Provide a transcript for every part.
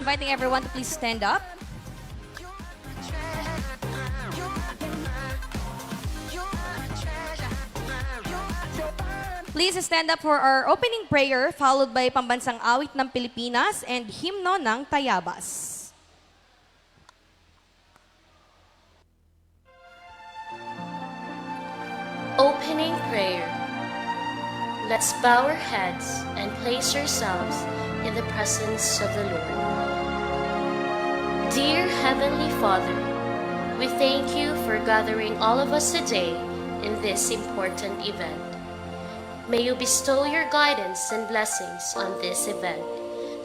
Inviting everyone to please stand up. Please stand up for our opening prayer, followed by pambansang awit ng Pilipinas and himno ng Tayabas. Opening prayer. Let's bow our heads and place ourselves in the presence of the Lord. Dear Heavenly Father, we thank you for gathering all of us today in this important event. May you bestow your guidance and blessings on this event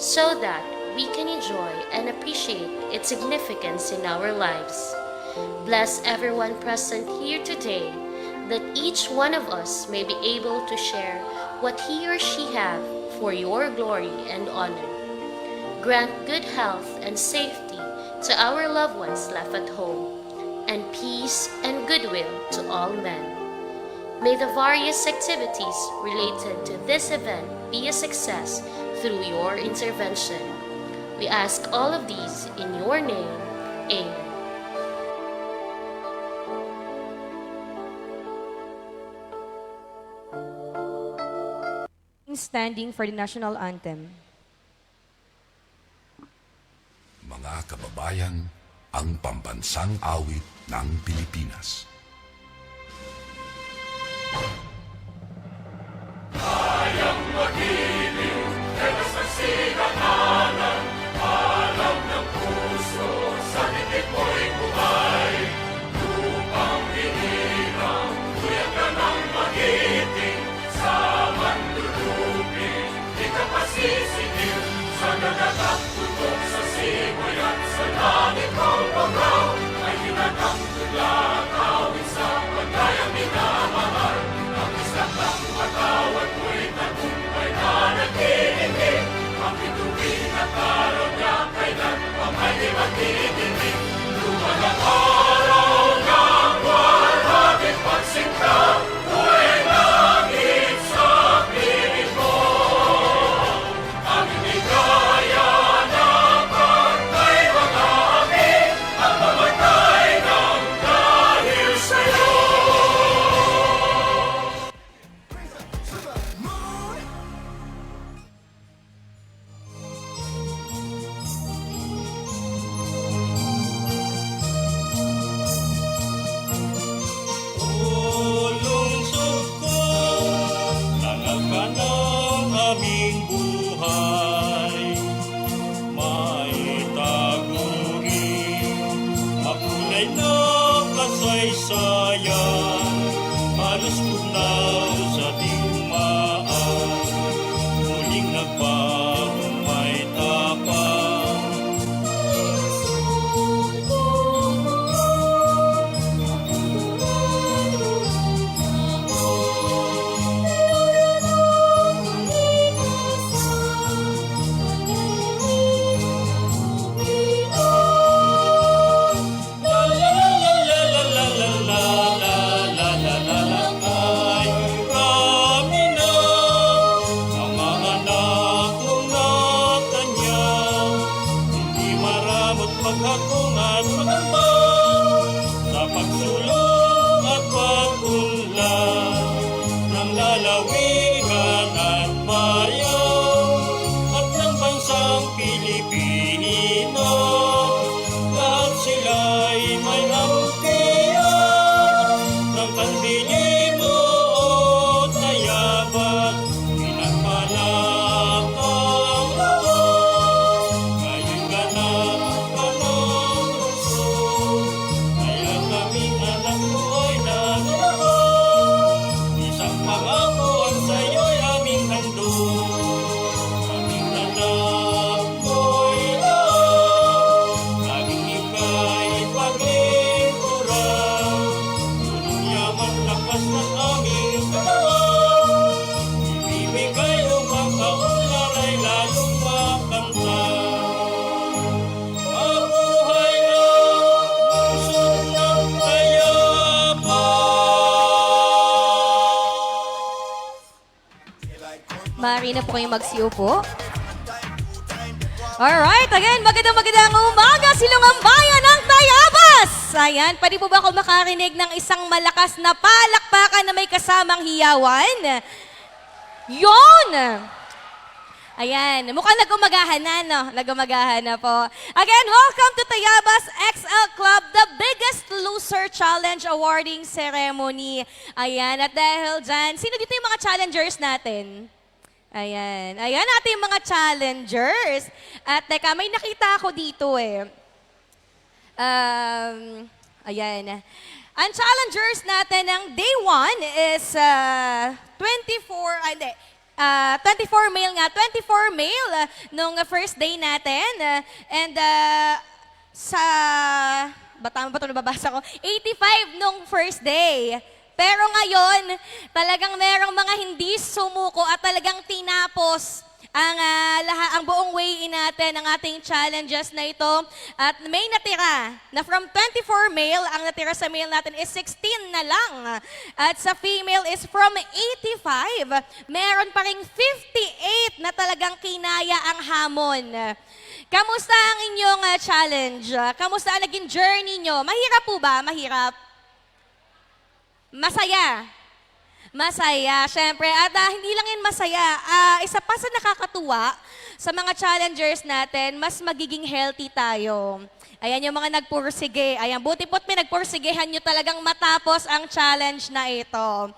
so that we can enjoy and appreciate its significance in our lives. Bless everyone present here today, that each one of us may be able to share what he or she have for your glory and honor. Grant good health and safety to our loved ones left at home, and peace and goodwill to all men. May the various activities related to this event be a success through your intervention. We ask all of these in your name. Amen. Standing for the national anthem. Mga kababayan, ang pambansang awit ng Pilipinas. Hayang magiliw, telos ng sinakanan, alam ng puso, sa titik mo'y buhay. Lupang hinirang, tuyag ka ng magiting, sa mandulupin, di ka pasisingil, sa nagatak tutok sa simoy at sa langit mong pagaw, ay hinatang tula, kawin sa pagkayang minamahal. Ang isang ng matawad mo'y tagumpay na nag-iindig, ang bituin at araw niya kailan pang ay di magdidinig. Lumalang araw ng walhati pagsinta, buhay langit sa piling mo. Ang hindi kaya na pagkay mga aking, at mamatay ng dahil sa'yo. Lungsod ko, tangal ka ng aming buhay. May taguring, makulay na kasaysayan. Halos tunaw sa digmaan, muling nagbagong may tapang. Paghatungan magandang sa pagsulong at pag-unlad ng lalawigan at bayan at ng bansang Pilipino. Lahat sila'y may angkiyan ng kandili mo o tayabas, pinagmalakang lawan. Ngayon ka na panong gusto, kaya kaming anak mo ay naglaban. Isang pangako ang sa'yo'y aming handog, aming anak mo'y lahat. Laging ika'y paglingkuran, tulong yaman lakas ng aming katawan. Ibibigay o makaunlar ay lalong makamtan. Mabuhay ang lungsod ng Tayabas. Maaari na po kayong magsiupo. Alright, again, magandang umaga, Silungang Bayan ng Tayabas! Ayan, pwede po ba ako makarinig ng isang malakas na palakpakan na may kasamang hiyawan? Yon! Ayan, mukhang nagumagahan na, no? Nagumagahan na po. Again, welcome to Tayabas XL Club, the biggest loser challenge awarding ceremony. Ayan, at dahil dyan, sino dito yung mga challengers natin? Ayan, ayan ating mga challengers. At teka, may nakita ako dito eh. Ayan. Ang challengers natin ng day 1 is 24 male nga, 24 male nung first day natin. And sa, tama ba ito nababasa ko? 85 nung first day. Pero ngayon, talagang merong mga hindi sumuko at talagang tinapos ang buong way natin ng ating challenges na ito. At may natira na from 24 male, ang natira sa male natin is 16 na lang. At sa female is from 85, meron pa ring 58 na talagang kinaya ang hamon. Kamusta ang inyong challenge? Kamusta ang naging journey nyo? Mahirap po ba? Mahirap? Masaya. Masaya, syempre. At hindi lang yan masaya. Isa pa sa nakakatuwa sa mga challengers natin, mas magiging healthy tayo. Ayan yung mga nagpursige. Ayan, buti po't may nagpursigehan nyo talagang matapos ang challenge na ito.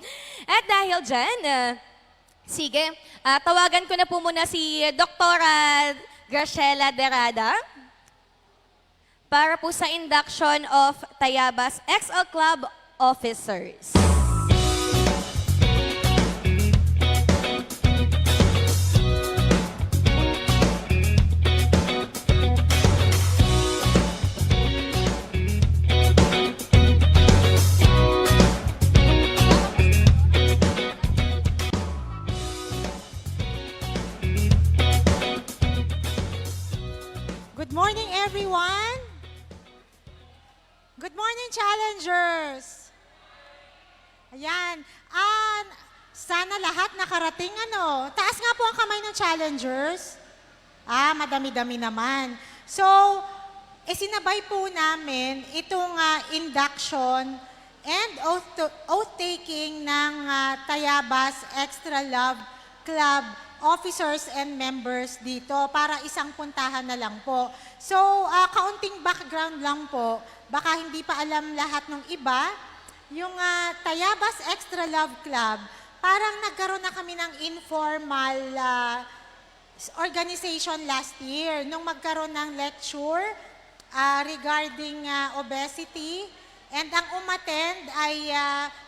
At dahil dyan, sige, tawagan ko na po muna si Dr. Graciela Derada para po sa induction of Tayabas XL Club officers. Good morning, everyone. Good morning, challengers. Ayan. Sana lahat nakarating, ano. Taas nga po ang kamay ng challengers. Madami-dami naman. So, sinabay po namin itong induction and oath-taking ng Tayabas Extra Love Club officers and members dito para isang puntahan na lang po. So, kaunting background lang po. Baka hindi pa alam lahat ng iba. Yung Tayabas Extra Love Club, parang nagkaroon na kami ng informal organization last year nung magkaroon ng lecture regarding obesity. And ang umattend ay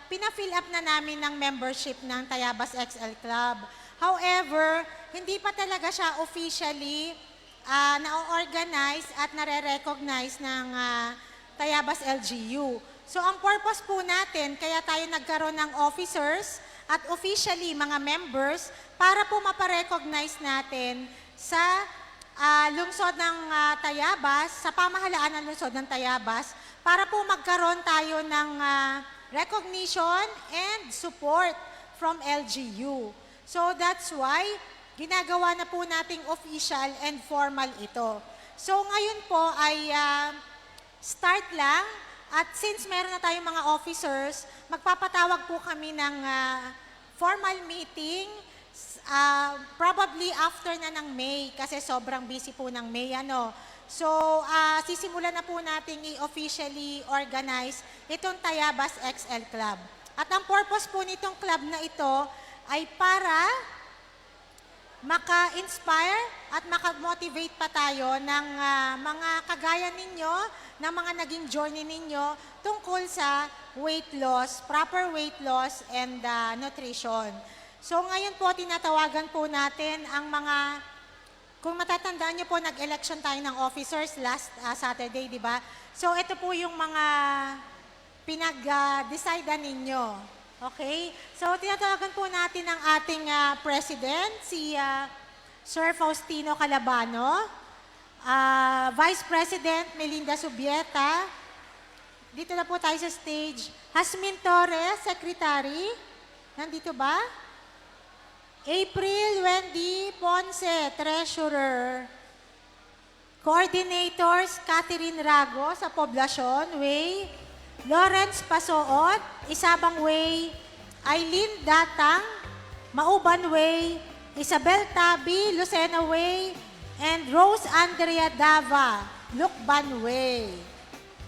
pina-fill up na namin ng membership ng Tayabas XL Club. However, hindi pa talaga siya officially na-organize at nare-recognize ng Tayabas LGU. So ang purpose po natin, kaya tayo nagkaroon ng officers at officially mga members para po maparecognize natin sa lungsod ng Tayabas, sa pamahalaan ng lungsod ng Tayabas, para po magkaroon tayo ng recognition and support from LGU. So that's why ginagawa na po nating official and formal ito. So ngayon po ay start lang. At since meron na tayong mga officers, magpapatawag po kami ng formal meeting, probably after na ng May, kasi sobrang busy po ng May. So, sisimulan na po nating i-officially organize itong Tayabas XL Club. At ang purpose po nitong club na ito ay para maka-inspire at maka-motivate pa tayo ng mga kagaya ninyo, ng mga naging journey ninyo tungkol sa weight loss, proper weight loss and nutrition. So ngayon po, tinatawagan po natin ang mga, kung matatandaan nyo po, nag-election tayo ng officers last Saturday, di ba? So ito po yung mga pinag-decidean ninyo. Okay? So tinatawagan po natin ang ating president, si Sir Faustino Calabano, Vice President Melinda Subieta. Dito na po tayo sa stage. Hasmin Torres, Secretary. Nandito ba? April Wendy Ponce, Treasurer. Coordinators, Catherine Rago sa Poblacion Way, Lawrence Pasoot, Isabang Way, Eileen Datang, Mauban Way, Isabel Tabi, Lucena Way, and Rose Andrea Dava, Lukban Way.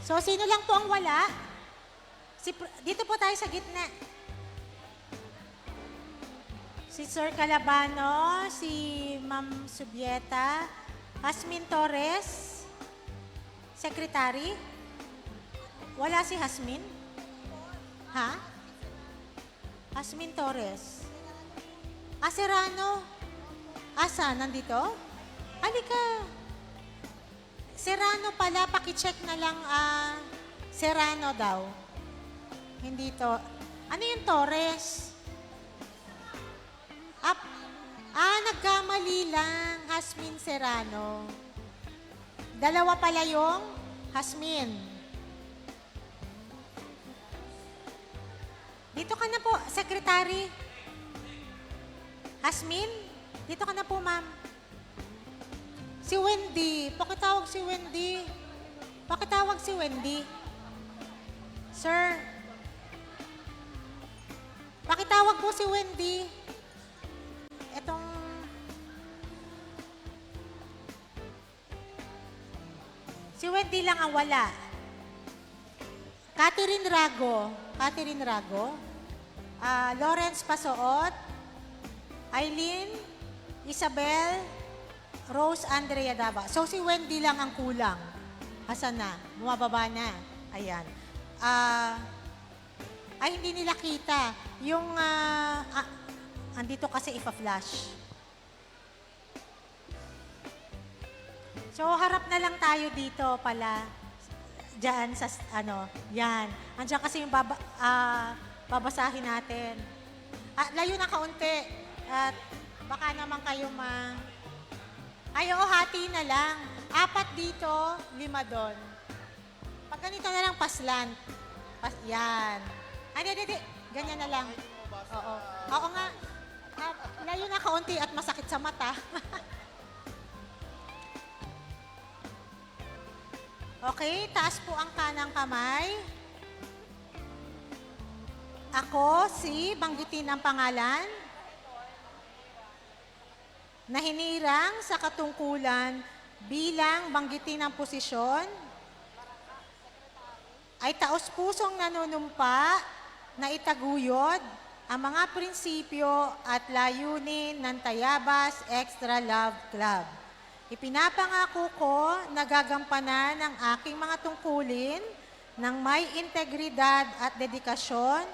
So, sino lang po ang wala? Dito po tayo sa gitna. Si Sir Calabano, si Ma'am Subieta, Hasmin Torres, Secretary. Wala si Hasmin? Ha? Hasmin Torres. Serrano. Asa? Nandito? Halika. Serrano pala, pakicheck na lang. Serrano daw. Hindi to. Ano yung Torres? Nagkamali lang. Hasmin Serrano. Dalawa pala yung Hasmin. Dito ka na po, Secretary. Hasmin, dito ka na po, ma'am. Si Wendy. Pakitawag si Wendy. Pakitawag si Wendy. Sir. Pakitawag po si Wendy. Etong... Si Wendy lang ang wala. Catherine Rago. Catherine Rago. Lawrence Pasoot. Eileen, Isabel, Rose Andrea Dava. So si Wendy lang ang kulang. Asan na? Bumababa na. Ayan. Ay, hindi nila kita. Yung, andito kasi ipa-flash. So, harap na lang tayo dito pala. Diyan sa, yan. Andiyan kasi yung babasahin natin. Layo na kaunti. At baka naman kayo hati na lang. 4 dito, 5 doon. Pag ganito na lang, paslan. Yan. Hindi. Ganyan na lang. Oo. Oo nga. Layo na kaunti at masakit sa mata. Okay, taas po ang kanang kamay. Ako, banggitin ang pangalan, na hinirang sa katungkulan bilang banggitin ang posisyon, ay taos-pusong nanunumpa na itaguyod ang mga prinsipyo at layunin ng Tayabas Extra Love Club. Ipinapangako ko na gagampanan ang aking mga tungkulin ng may integridad at dedikasyon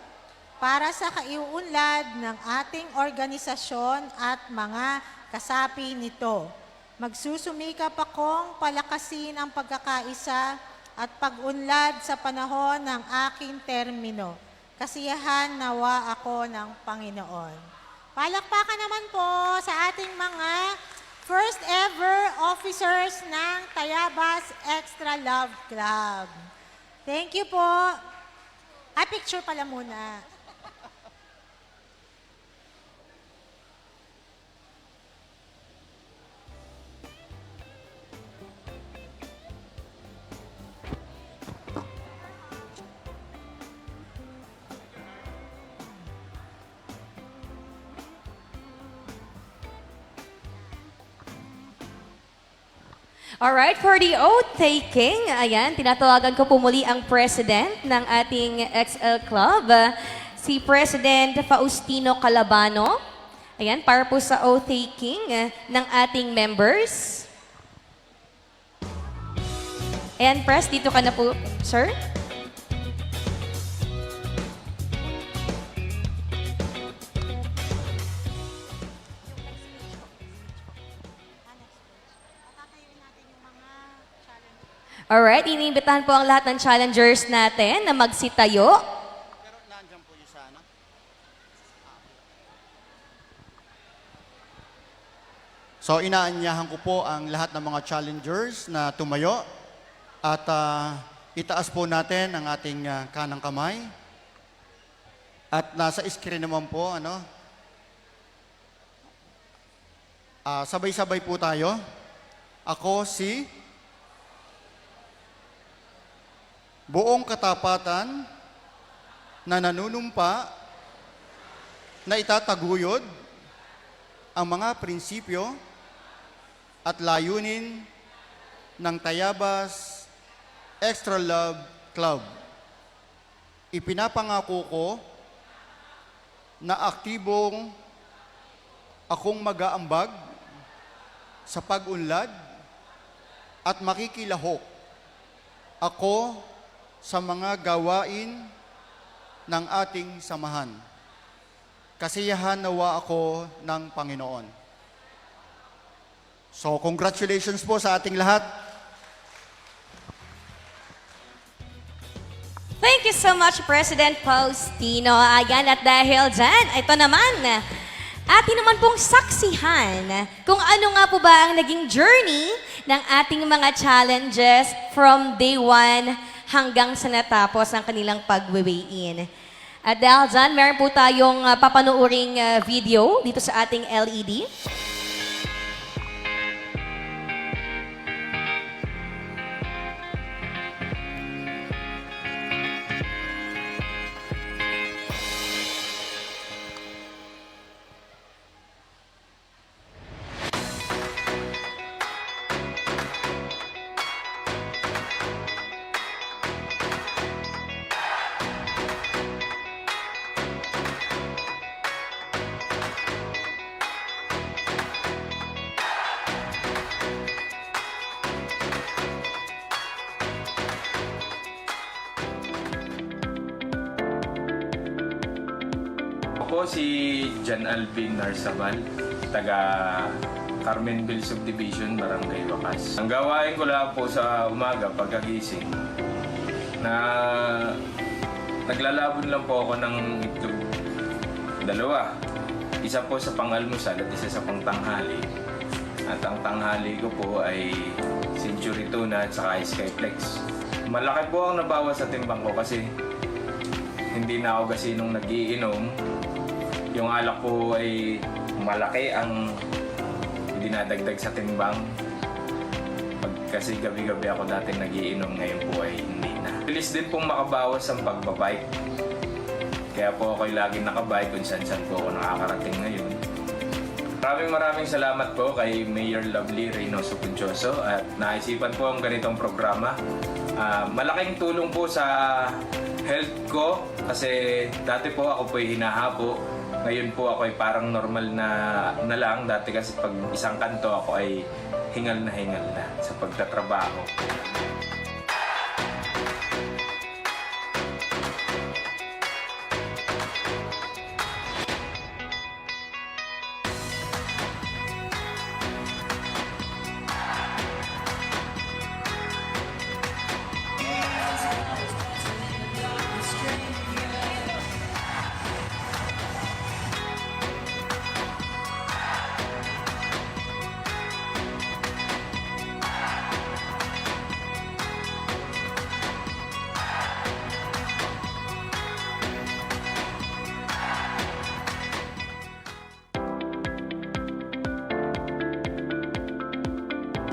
para sa kaiuunlad ng ating organisasyon at mga kasapi nito. Magsusumikap akong palakasin ang pagkakaisa at pag-unlad sa panahon ng aking termino. Kasiyahan nawa ako ng Panginoon. Palakpakan naman po sa ating mga first ever officers ng Tayabas Extra Love Club. Thank you po. Picture pala muna. Alright, for the oath taking, ayan, tinatawagan ko po muli ang president ng ating XL Club, si President Faustino Calabano. Ayan, para po sa oath taking ng ating members. Ayan, Pres, dito ka na po, sir. Alright, iniimbitahan po ang lahat ng challengers natin na magsitayo. Pero nandiyan po yung sana. So inaanyahan ko po ang lahat ng mga challengers na tumayo at itaas po natin ang ating kanang kamay. At nasa screen naman po, sabay-sabay po tayo. Ako si buong katapatan na nanunumpa na itataguyod ang mga prinsipyo at layunin ng Tayabas Extra Love Club. Ipinapangako ko na aktibong akong mag-aambag sa pag-unlad at makikilahok ako sa mga gawain ng ating samahan. Kasiyahan nawa ako ng Panginoon. So, congratulations po sa ating lahat. Thank you so much, President Faustino. Ayan, at dahil dyan, ito naman, atin naman pong saksihan kung ano nga po ba ang naging journey ng ating mga challenges from day 1 hanggang sa natapos ang kanilang pag-weigh-in. At dahil dyan, meron po tayong papanuuring video dito sa ating LED. Ako si Jan Alvin Narsabal, taga Carmenville Subdivision, Barangay Wakas. Ang gawain ko lang po sa umaga pagkagising na naglalabon lang po ako ng itlog. 2. Isa po sa pang-almusal at isa sa pang-tanghali. At ang tanghali ko po ay century tuna at saka skyflex. Malaki po ang nabawas sa timbang ko kasi hindi na ako gasinong nag-iinom. Yung alak po ay malaki ang dinadagdag sa timbang. Kasi gabi-gabi ako dati nagiinom, ngayon po ay hindi na. Bilis din pong makabawas ang pagbabike. Kaya po ako'y laging nakabike kung saan-saan po ako nakakarating ngayon. Maraming salamat po kay Mayor Lovely Reynoso Puncioso at naisipan po ang ganitong programa. Malaking tulong po sa health ko kasi dati po ako po'y hinahapo. Ngayon po ako ay parang normal na lang. Dati kasi pag isang kanto ako ay hingal na sa pagtatrabaho.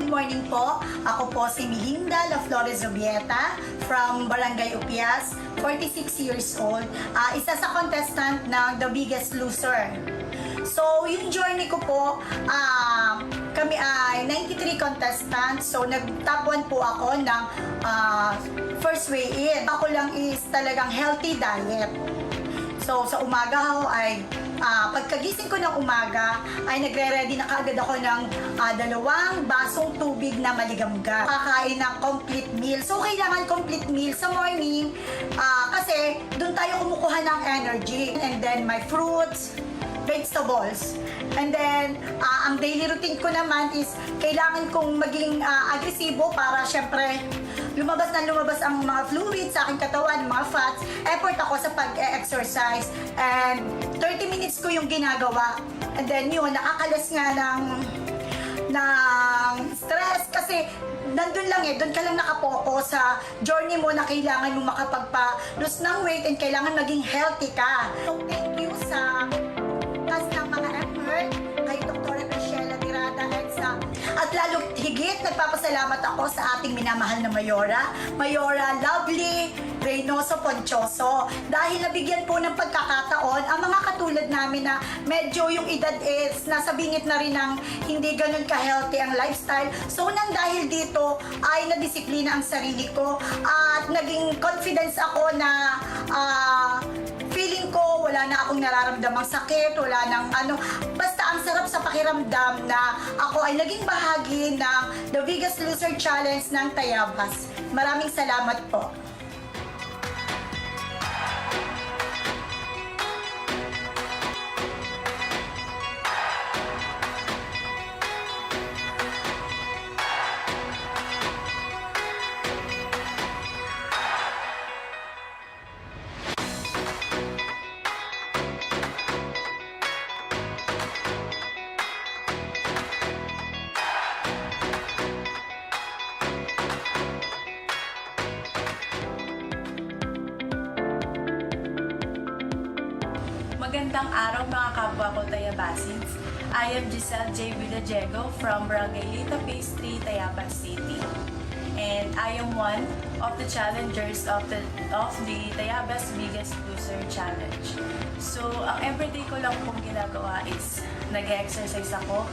Good morning po. Ako po si Melinda La Flores Rubieta from Barangay Upias, 46 years old. Isa sa contestant ng The Biggest Loser. So, yung journey ko po, kami ay 93 contestants. So, nag-top 1 po ako ng first weigh-in. Ako lang is talagang healthy diet. So, sa umaga ho ay pagkagising ko ng umaga ay nagre-ready na kaagad ako ng 2 basong tubig na maligamgam. Kakain ng complete meal. So, kailangan complete meal sa morning kasi doon tayo kumukuha ng energy. And then, my fruits, vegetables. And then, ang daily routine ko naman is kailangan kong maging agresibo para syempre lumabas ang mga fluids sa aking katawan, mga fats. Effort ako sa pag-exercise. And 30 minutes ko yung ginagawa. And then yun, nakakalas nga ng stress kasi nandun lang doon ka lang nakapokus sa journey mo na kailangan mo makapagpa-lose ng weight and kailangan maging healthy ka. So thank you sa task ng mga effort kay Dr. Michelle Tirada and sa at lalo higit, nagpapasalamat ako sa ating minamahal na Mayora, Mayora Lovely Reynoso Ponchoso. Dahil nabigyan po ng pagkakataon ang mga katulad namin na medyo yung edad is nasa bingit na rin ng hindi ganun ka-healthy ang lifestyle. So nang dahil dito ay nadisiplina ang sarili ko at naging confidence ako na feeling ko wala na akong nararamdamang sakit, wala nang ano. Basta ang sarap sa pakiramdam na ako ay naging bahagi ng The Biggest Loser Challenge ng Tayabas. Maraming salamat po. Magandang araw mga kapwa ko Tayabasins. I am Giselle J. Villajego from Barangay Lita Phase 3, Tayabas City. And I am one of the challengers of the Tayabas Biggest Loser Challenge. So, ang everyday ko lang pong ginagawa is nag-exercise ako,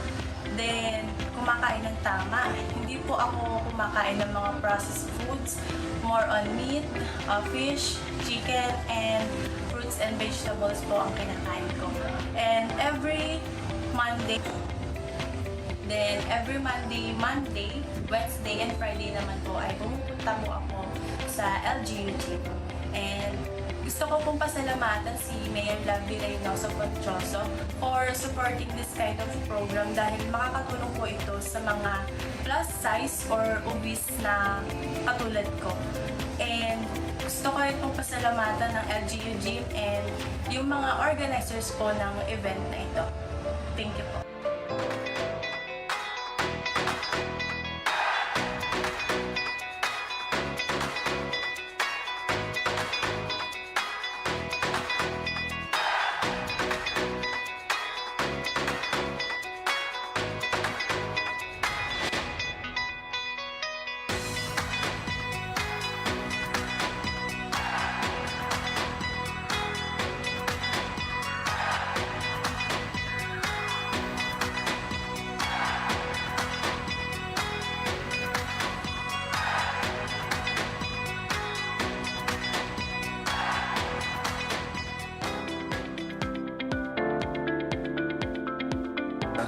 then kumakain ng tama. Hindi po ako kumakain ng mga processed foods, more on meat, fish, chicken, and fruits and vegetables po ang kinakain ko. And every Monday, Wednesday, and Friday naman po ay pumupunta po ako sa LGU Gym. And gusto ko pong pasalamatan si Mayor Lovely Reynoso Ponchoso for supporting this kind of program dahil makakatulong po ito sa mga plus size or obese na katulad ko. And gusto ko rin pong pasalamatan ng LGU Gym and yung mga organizers po ng event na ito. Thank you po.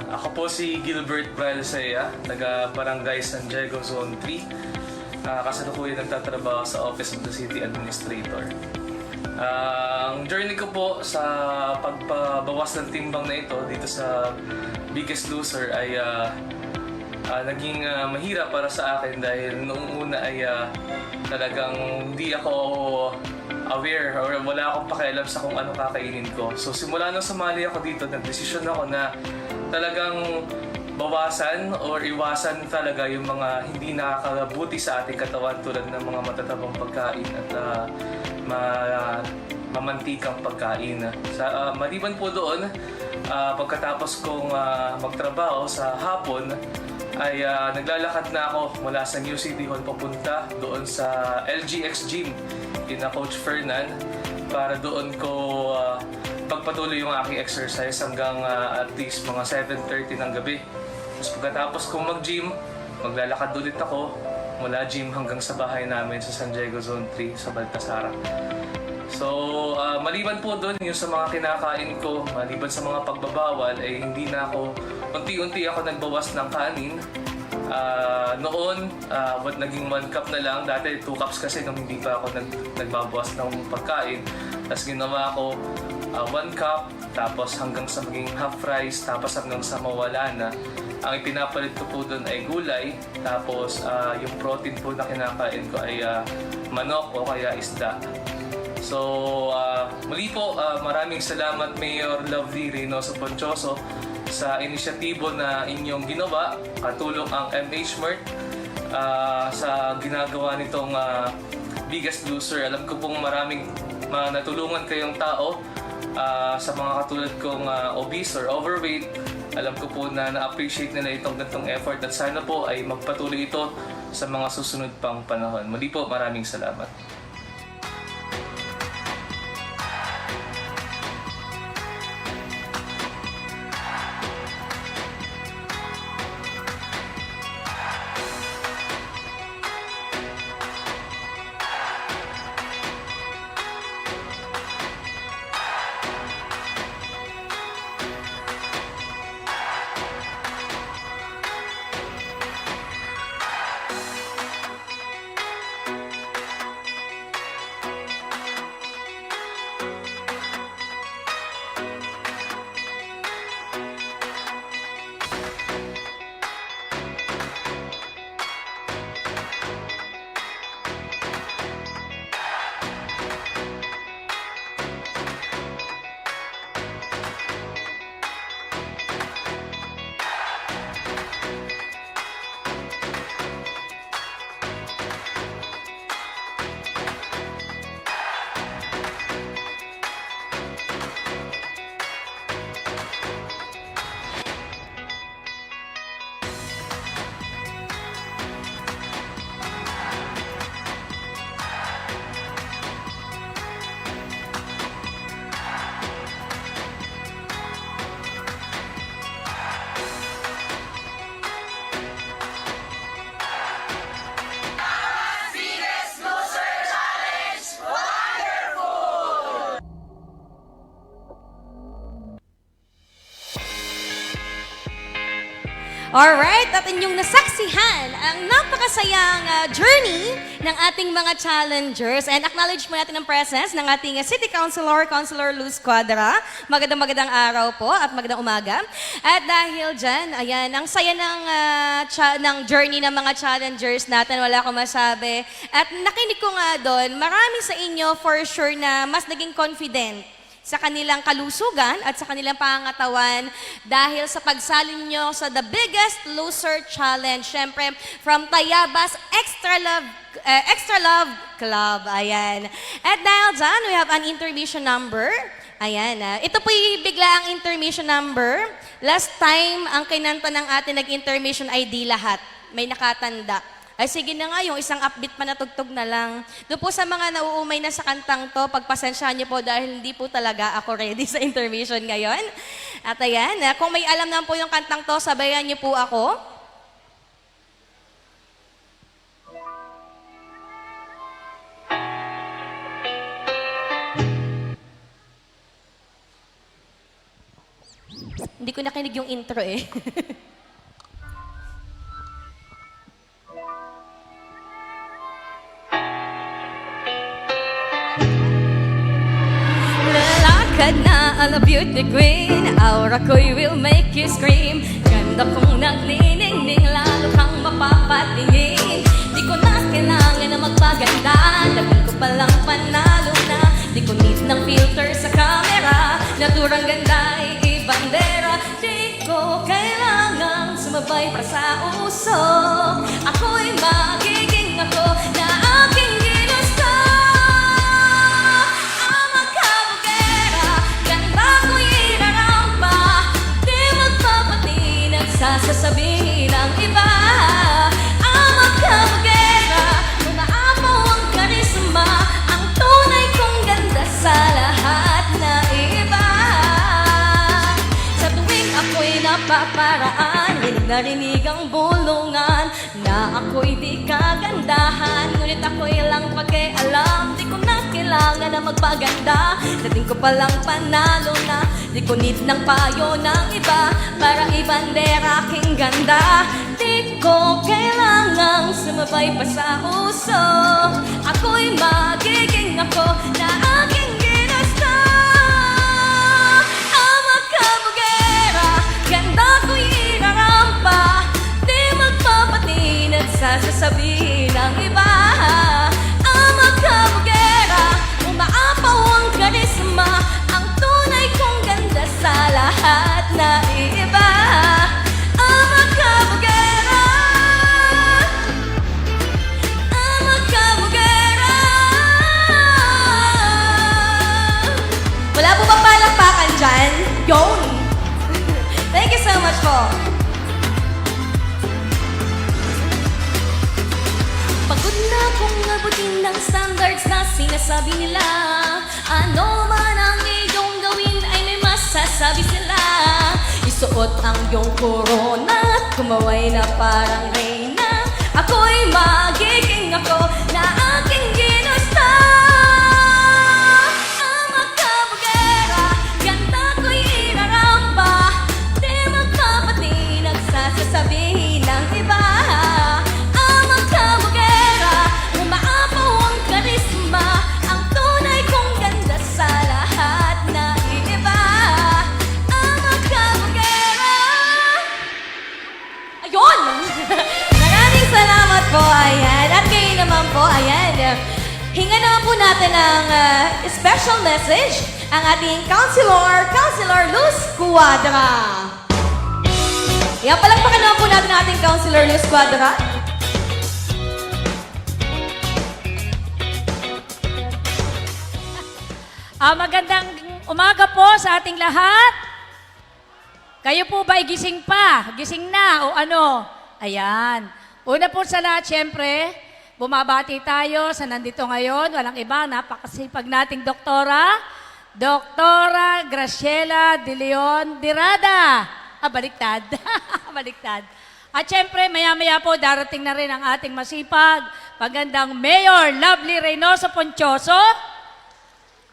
Ako po si Gilbert Bralsea, taga Barangay San Diego Zone 3. Kasalukuyan nagtatrabaho sa Office of the City Administrator. Ang journey ko po sa pagpabawas ng timbang na ito dito sa Biggest Loser ay naging mahirap para sa akin dahil noong una ay talagang hindi ako aware or wala akong pakialam sa kung ano kakainin ko. So simula nung sumali ako dito, nagdesisyon ako na talagang bawasan or iwasan talaga yung mga hindi nakakabuti sa ating katawan tulad ng mga matatabang pagkain at mamantikang pagkain. Maliban po doon, pagkatapos kong magtrabaho sa hapon, ay naglalakad na ako mula sa New City Hall papunta doon sa LGX Gym kina Coach Fernan para doon ko pagpatuloy yung aking exercise hanggang at least mga 7:30 ng gabi. Tapos pagkatapos kong mag-gym, maglalakad ulit ako mula gym hanggang sa bahay namin sa San Diego Zone 3 sa Baltasara. So, maliban po doon yung sa mga kinakain ko, maliban sa mga pagbabawal, eh hindi na ako, unti-unti ako nagbawas ng kanin. Noon, naging 1 cup na lang. Dati 2 cups kasi nung hindi pa ako nagbabawas ng pagkain. Tapos ginawa ko 1 cup, tapos hanggang sa maging half rice, tapos hanggang sa mawala na. Ang ipinapalit ko po doon ay gulay, tapos yung protein po na kinakain ko ay manok o kaya isda. So, muli po, maraming salamat Mayor Lovely Reynoso Ponchoso sa inisyatibo na inyong ginawa, katulong ang MH-Mart sa ginagawa nitong Biggest Loser. Alam ko pong maraming natulungan kayong tao sa mga katulad kong obese or overweight Alam ko po na na-appreciate nila itong gantong effort at sana po ay magpatuloy ito sa mga susunod pang panahon. Muli po, maraming salamat. Alright, at inyong nasaksihan ang napakasayang journey ng ating mga challengers. And acknowledge mo natin ang presence ng ating City Councilor, Councilor Luz Cuadra. Magandang araw po at magandang umaga. At dahil dyan, ayan, ang saya ng journey ng mga challengers natin, wala akong masabi. At nakinig ko nga doon, marami sa inyo for sure na mas naging confident sa kanilang kalusugan at sa kanilang pangangatawan dahil sa pagsali nyo sa The Biggest Loser Challenge. Siyempre, from Tayabas Extra Love Club. Ayan. At dahil dyan, we have an intermission number. Ayan. Ito po bigla ang intermission number. Last time, ang kinanta ng atin nag-intermission ay di lahat. May nakatanda. Ay sige na nga, yung isang upbeat pa na tugtog na lang. Doon po sa mga nauumay na sa kantang to, pagpasensyahan niyo po dahil hindi po talaga ako ready sa intermission ngayon. At ayan, kung may alam naman po yung kantang to, sabayan niyo po ako. Hindi ko nakinig yung intro eh. Lalakad na ang beauty queen, aura ko'y will make you scream. Ganda kong nagniningning, lalo kang mapapatingin. Di ko na kailangan na magpaganda, dating ko palang panalo na. Di ko need ng filter sa camera, naturang ganda ay ibandera. Di ko kailangan sumabay para sa uso, ako'y magiging ako na aking ginusto. Ang magkabugera, ganda ko'y irarampa, di magpapatinag sa sasabihin ng iba. Ang magkabugera, umaapaw ang karisma, ang tunay kong ganda sa lahat na iba. Sa tuwing ako'y napaparaan, rinig ang bulungan na ako'y di kagandahan. Ngunit ako'y lang pakialam, di ko na kailangan na magpaganda. Dating ko palang panalo na, di ko need ng payo ng iba para ibandera aking ganda. Di ko kailangang sumabay pa sa uso, ako'y magiging ako na aking ginusto. Ang magkabugera, ganda ko'y irarampa, di magpapatinag sa sasabihin ng iba. Ang magkabugera, umaapaw ang karisma, ang tunay kong ganda sa lahat na iba. Ang magkabugera, ang magkabugera. Wala po ba palakpakan dyan? Yun! Thank you so so much po. Pagod na kung abutin ng standards na sinasabi nila. Ano man ang iyong gawin ay may masasabi sila. Isuot ang iyong corona at kumaway na parang reyna. Ako'y magiging ako na aking ginusto. Ang magkabugera, ganda ko'y iraramba. Di magkapatid nagsasasabihin ng iba. Ang magkabugera, umaapaw ang karisma. Ang tunay kong ganda sa lahat na iba. Ang magkabugera. Ayun! Maraming salamat po, ayan. At kayo naman po, ayan. Hinga naman po natin ng special message ang ating Councilor Luz Cuadra. Yan, palagpakan naman po natin ang ating Councilor Luz Cuadra. Magandang umaga po sa ating lahat. Kayo po ba ay gising pa? Gising na o ano? Ayan. Una po sa lahat, syempre, bumabati tayo sa nandito ngayon. Walang iba, napakasipag nating doktora. Doktora Graciela De Leon Dirada. Baliktad. Baliktad. At syempre, maya-maya po, darating na rin ang ating masipag, magandang Mayor Lovely Reynoso Poncioso.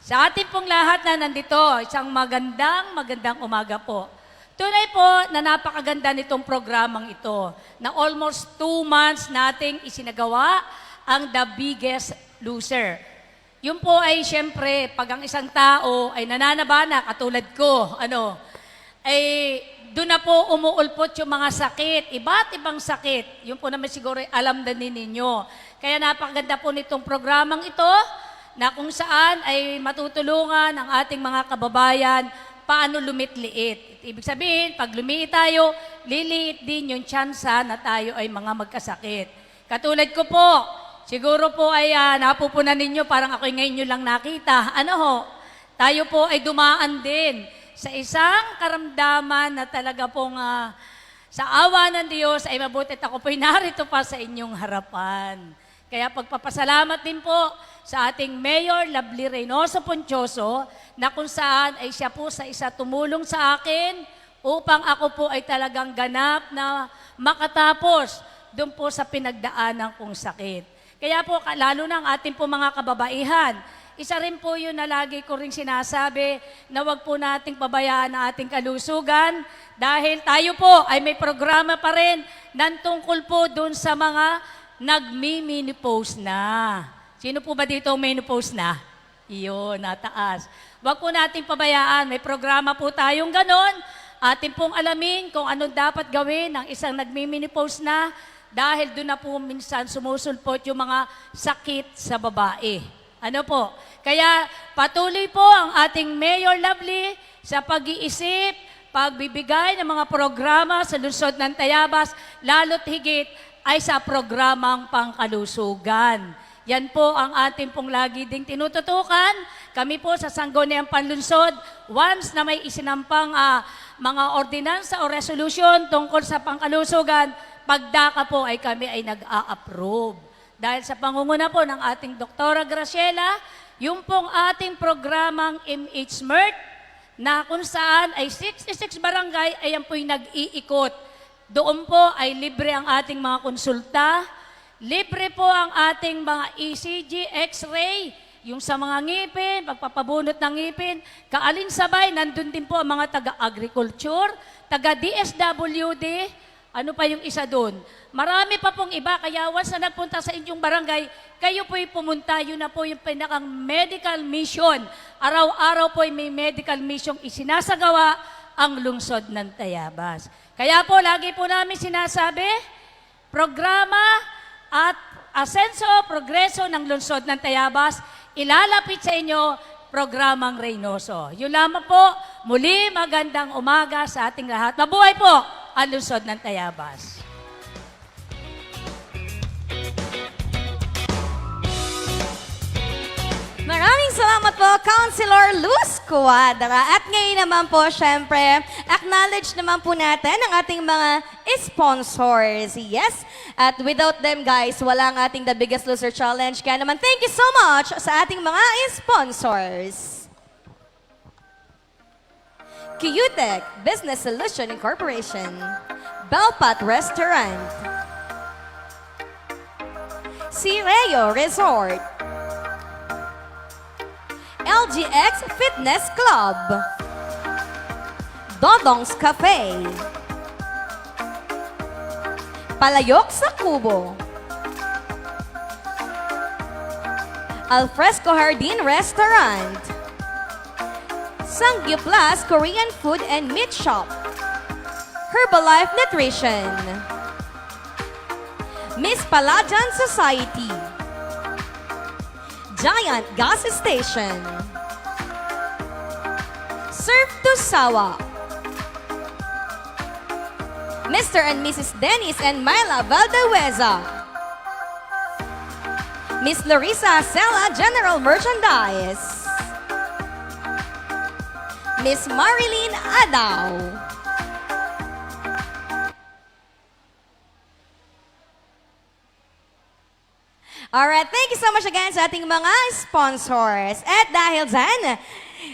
Sa ating pong lahat na nandito, isang magandang umaga po. Tunay po na napakaganda nitong programang ito na almost 2 months nating isinagawa ang The Biggest Loser. Yun po ay siyempre, pag ang isang tao ay nananabana, katulad ko, ay doon na po umuulpot yung mga sakit, iba't ibang sakit. Yun po naman siguro ay alam na ninyo. Kaya napakaganda po nitong programang ito, na kung saan ay matutulungan ang ating mga kababayan paano lumitliit. Ibig sabihin, pag lumiit tayo, liliit din yung tsansa na tayo ay mga magkasakit. Katulad ko po, siguro po ay napupunan ninyo, parang ako'y ngayon nyo lang nakita. Tayo po ay dumaan din sa isang karamdaman na talaga pong sa awa ng Diyos ay mabutit ako po'y narito pa sa inyong harapan. Kaya pagpapasalamat din po sa ating Mayor Lovely Reynoso Poncioso na kung saan ay siya po sa isa tumulong sa akin upang ako po ay talagang ganap na makatapos doon po sa pinagdaanan kong sakit. Kaya po, lalo na ang ating po mga kababaihan, isa rin po yun na lagi ko rin sinasabi na wag po nating pabayaan ang ating kalusugan dahil tayo po ay may programa pa rin ng tungkol po doon sa mga nagmi-menopause na. Sino po ba dito menopause na? Iyon, nataas. Huwag po nating pabayaan. May programa po tayong ganon. Atin pong alamin kung anong dapat gawin ng isang nagmi-menopause na dahil doon na po minsan sumusulpot yung mga sakit sa babae. Ano po? Kaya patuloy po ang ating Mayor Lovely sa pag-iisip, pagbibigay ng mga programa sa lungsod ng Tayabas, lalo't higit ay sa programang pangkalusugan. Yan po ang ating pong lagi ding tinututukan. Kami po sa Sangguniang Panlunsod, once na may isinampang mga ordinansa o resolution tungkol sa pangkalusugan, pagdaka po ay kami ay nag-a-approve. Dahil sa pangunguna po ng ating Doktora Graciela, yung pong ating programang MH-SMIRT, na kung saan ay 66 barangay ay yan po'y nag-iikot. Doon po ay libre ang ating mga konsulta, libre po ang ating mga ECG, X-ray, yung sa mga ngipin, pagpapabunot ng ngipin, kaalinsabay, nandun din po ang mga taga-agriculture, taga-DSWD, ano pa yung isa doon? Marami pa pong iba, kaya once na nagpunta sa inyong barangay, kayo po'y pumunta, yun na po yung pinakang medical mission. Araw-araw po'y may medical mission isinasagawa ang lungsod ng Tayabas. Kaya po, lagi po namin sinasabi, programa at asenso, progreso ng lungsod ng Tayabas, ilalapit sa inyo programang Reynoso. Yun lamang po, muli magandang umaga sa ating lahat. Mabuhay po ang lungsod ng Tayabas. Maraming salamat po Councilor Luz Cuadra. At ngayon naman po, syempre, acknowledge naman po natin ang ating mga sponsors. Yes. At without them, guys, wala ang ating The Biggest Loser Challenge. Kaya naman, thank you so much sa ating mga sponsors. Qtech Business Solution Incorporation, Belpat Restaurant, Sireo Resort, LGX Fitness Club, Dodong's Cafe, Palayok sa Kubo, Alfresco Jardin Restaurant, Sangyu Plus Korean Food and Meat Shop, Herbalife Nutrition, Miss Palajan Society, Giant Gas Station, Surf to Sawa, Mr. and Mrs. Dennis and Myla Valdeweza, Miss Larissa Sela General Merchandise, Miss Marilyn Adaw, alright, thank you so much again sa ating mga sponsors. At dahil dyan,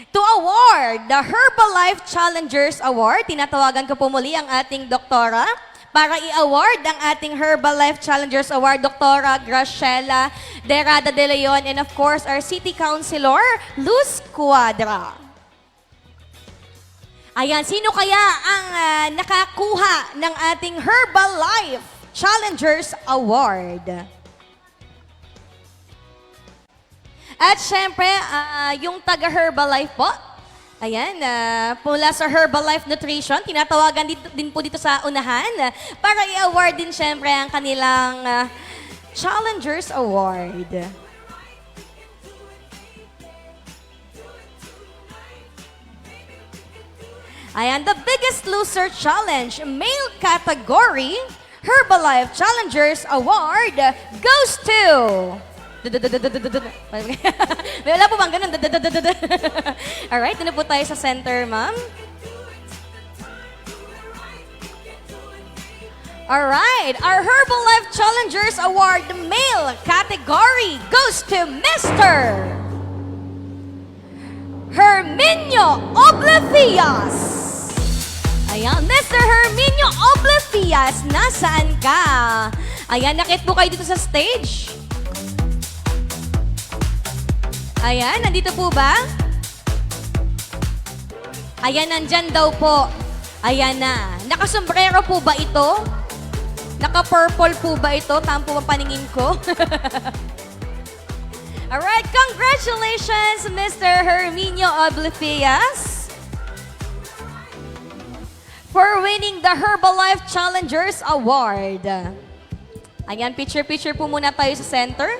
to award the Herbalife Challengers Award, tinatawagan ko po muli ang ating doktora para i-award ang ating Herbalife Challengers Award, Doktora Graciela Derada de Leon, and of course, our City Councilor, Luz Cuadra. Ayan, sino kaya ang nakakuha ng ating Herbalife Challengers Award? At syempre, yung taga-Herbalife po, ayan, mula sa Herbalife Nutrition, tinatawagan din po dito sa unahan para i-award din syempre ang kanilang Challengers Award. Ayan, the Biggest Loser Challenge, male category, Herbalife Challengers Award goes to... Wala po bang ganun? Alright, doon na po tayo sa center, ma'am. Alright, our Herbalife Challengers Award male category goes to Mr. Herminio Oblefias. Ayan, Mr. Herminio Oblefias, nasaan ka? Ayan, nakit po kayo dito sa stage. Ayan, nandito po ba? Ayan, nandyan daw po. Ayan na. Nakasombrero po ba ito? Naka-purple po ba ito? Tampo pa paningin ko. Alright, congratulations, Mr. Herminio Oblefias, for winning the Herbalife Challengers Award. Ayan, picture-picture po muna tayo sa center.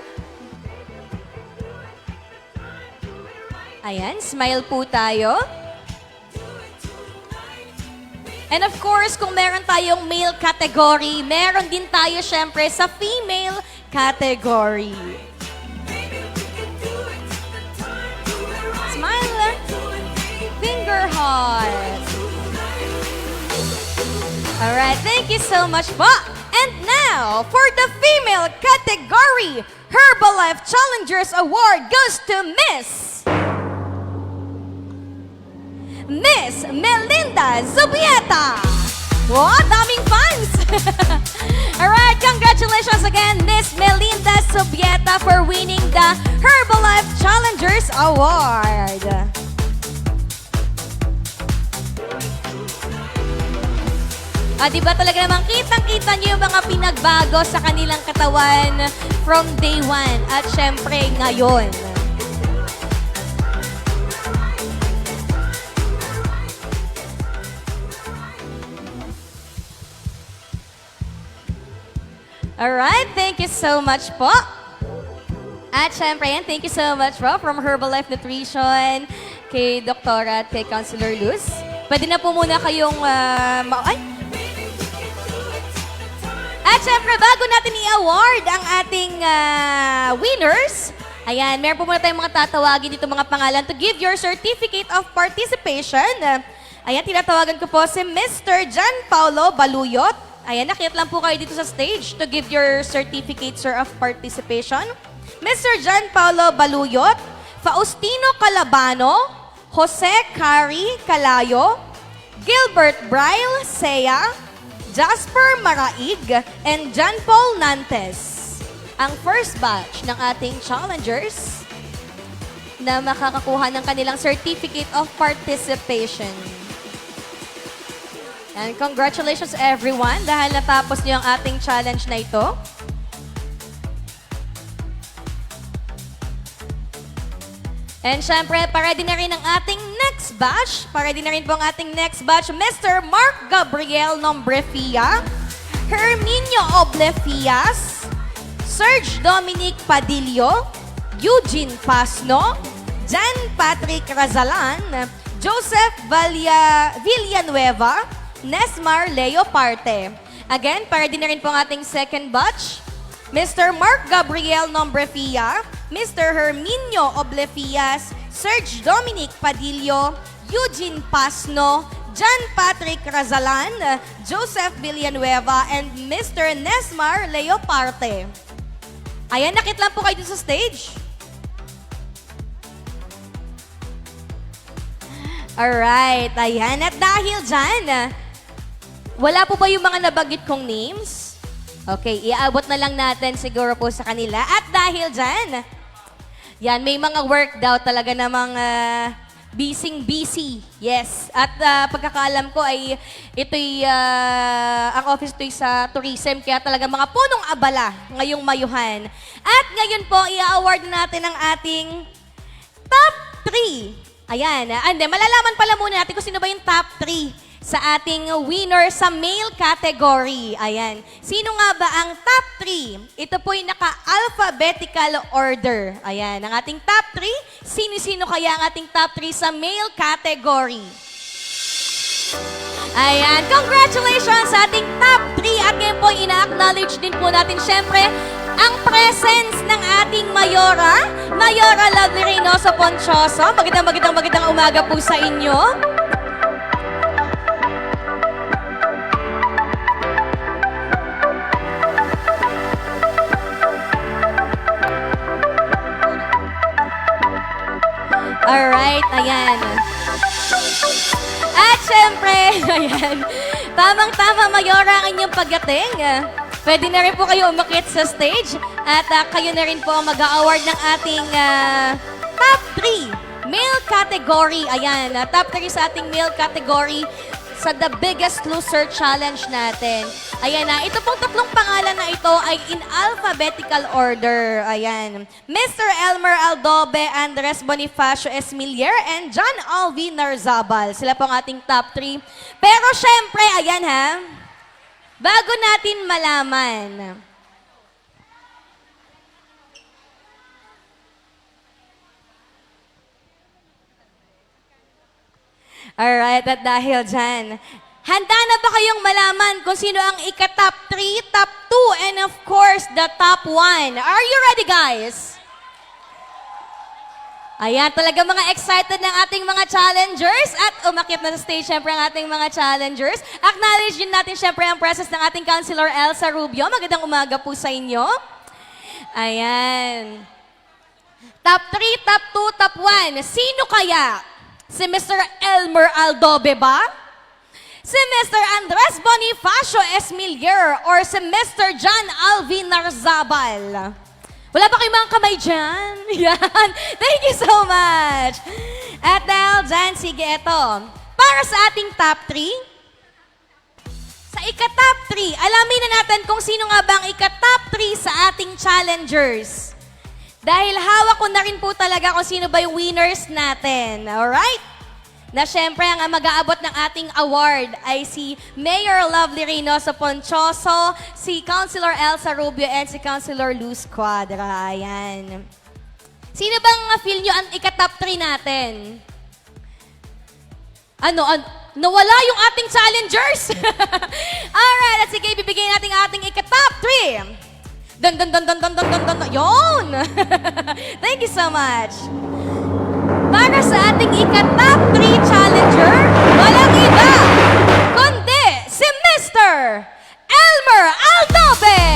Ayan, smile po tayo. And of course, kung meron tayong male category, meron din tayo syempre sa female category. Smile. Finger heart. Alright, thank you so much po. And now, for the female category, Herbalife Challengers Award goes to Miss Melinda Zubieta. Wow, daming fans! Alright, congratulations again, Miss Melinda Zubieta, for winning the Herbalife Challengers Award. Diba talaga naman kitang-kita niyo yung mga pinagbago sa kanilang katawan from day one at syempre ngayon. Alright, thank you so much po. At syempre, thank you so much po from Herbalife Nutrition, kay Doktora at kay Councilor Luz. Pwede na po muna kayong At syempre, bago natin i-award ang ating winners, Ayan, meron po muna tayong mga tatawagin dito mga pangalan to give your certificate of participation. Ayan, tinatawagan ko po si Mr. John Paulo Baluyot. Ayan, nakit lang po kayo dito sa stage to give your certificate, sir, of participation. Mr. John Paulo Baluyot, Faustino Calabano, Jose Cari Calayo, Gilbert Braille Sea, Jasper Maraig, and John Paul Nantes. Ang first batch ng ating challengers na makakakuha ng kanilang certificate of participation. And congratulations everyone dahil natapos niyo ang ating challenge na ito. And syempre, paready na rin ang ating next batch. Paready na rin po ang ating next batch. Mr. Mark Gabriel Nombrefia, Herminio Oblefias, Serge Dominic Padillo, Eugene Pasno, Jan Patrick Razalan, Joseph Villanueva, Nesmar Leo Parte. Again, paready na rin po ang ating second batch. Mr. Mark Gabriel Nombrefia, Mr. Herminio Oblefias, Serge Dominic Padillo, Eugene Pasno, John Patrick Razalan, Joseph Villanueva, and Mr. Nesmar Leo Parte. Ayan, nakit lang po kayo dito sa stage. Alright, ayan. At dahil dyan, wala po ba yung mga nabanggit kong names? Okay, iaabot na lang natin siguro po sa kanila. At dahil dyan, yan, may mga work daw talaga namang busy. Yes. At pagkakaalam ko ay ito'y, ang office ito'y sa tourism, kaya talaga mga punong abala ngayong mayuhan. At ngayon po, i-award natin ang ating top 3. Ayan. Ande, malalaman pala muna natin kung sino ba yung top 3 sa ating winner sa male category. Ayan. Sino nga ba ang top 3? Ito po'y naka-alphabetical order. Ayan. Ang ating top 3. Sino-sino kaya ang ating top 3 sa male category? Ayan. Congratulations sa ating top 3. At ngayon po, ina-acknowledge din po natin syempre ang presence ng ating Mayora, Mayora Lovely Reynoso Ponchoso. Magandang umaga po sa inyo. Alright, ayan. At syempre, ayan. Tamang-tama, Mayora, ang inyong pagdating. Pwede na rin po kayo umakit sa stage. At kayo na rin po ang mag-award ng ating top 3 male category. Ayan, top 3 sa ating male category sa The Biggest Loser Challenge natin. Ayan na, ito pong tatlong pangalan na ito ay in alphabetical order. Ayan. Mr. Elmer Aldobe, Andres Bonifacio Esmilier, and John Alvin Narzabal. Sila pong ating top 3. Pero syempre, ayan ha, bago natin malaman, alright, at dahil dyan, handa na ba kayong malaman kung sino ang ika-top 3, top 2, and of course, the top 1? Are you ready, guys? Ayan, talaga mga excited ng ating mga challengers at umakit na sa stage syempre ang ating mga challengers. Acknowledge din natin syempre ang presence ng ating Councilor Elsa Rubio. Magandang umaga po sa inyo. Ayan. Top 3, top 2, top 1. Sino kaya? Si Mr. Elmer Aldobe ba? Si Mr. Andres Bonifacio Esmilier or si Mr. John Alvin Narzabal? Wala ba kayong mga kamay dyan? Yan. Thank you so much. At dahil dyan, sige ito. Para sa ating top 3, sa ika-top 3, alamin na natin kung sino nga ba ang ika-top 3 sa ating challengers. Dahil hawak ko na rin po talaga kung sino ba yung winners natin. Alright? Na syempre, ang mag-aabot ng ating award ay si Mayor Lovely Reynoso Ponchoso, si Councilor Elsa Rubio, and si Councilor Luz Cuadra. Ayan. Sino bang feel nyo ang ika-top 3 natin? Nawala yung ating challengers. Alright, at sige, bibigyan natin ang ating ika-top 3. Dun, dun, dun, dun, dun, dun, dun, dun, dun. Yun! Thank you so much. Para sa ating ika-top 3 challenger, walang iba, kundi si Mr. Elmer Aldobe!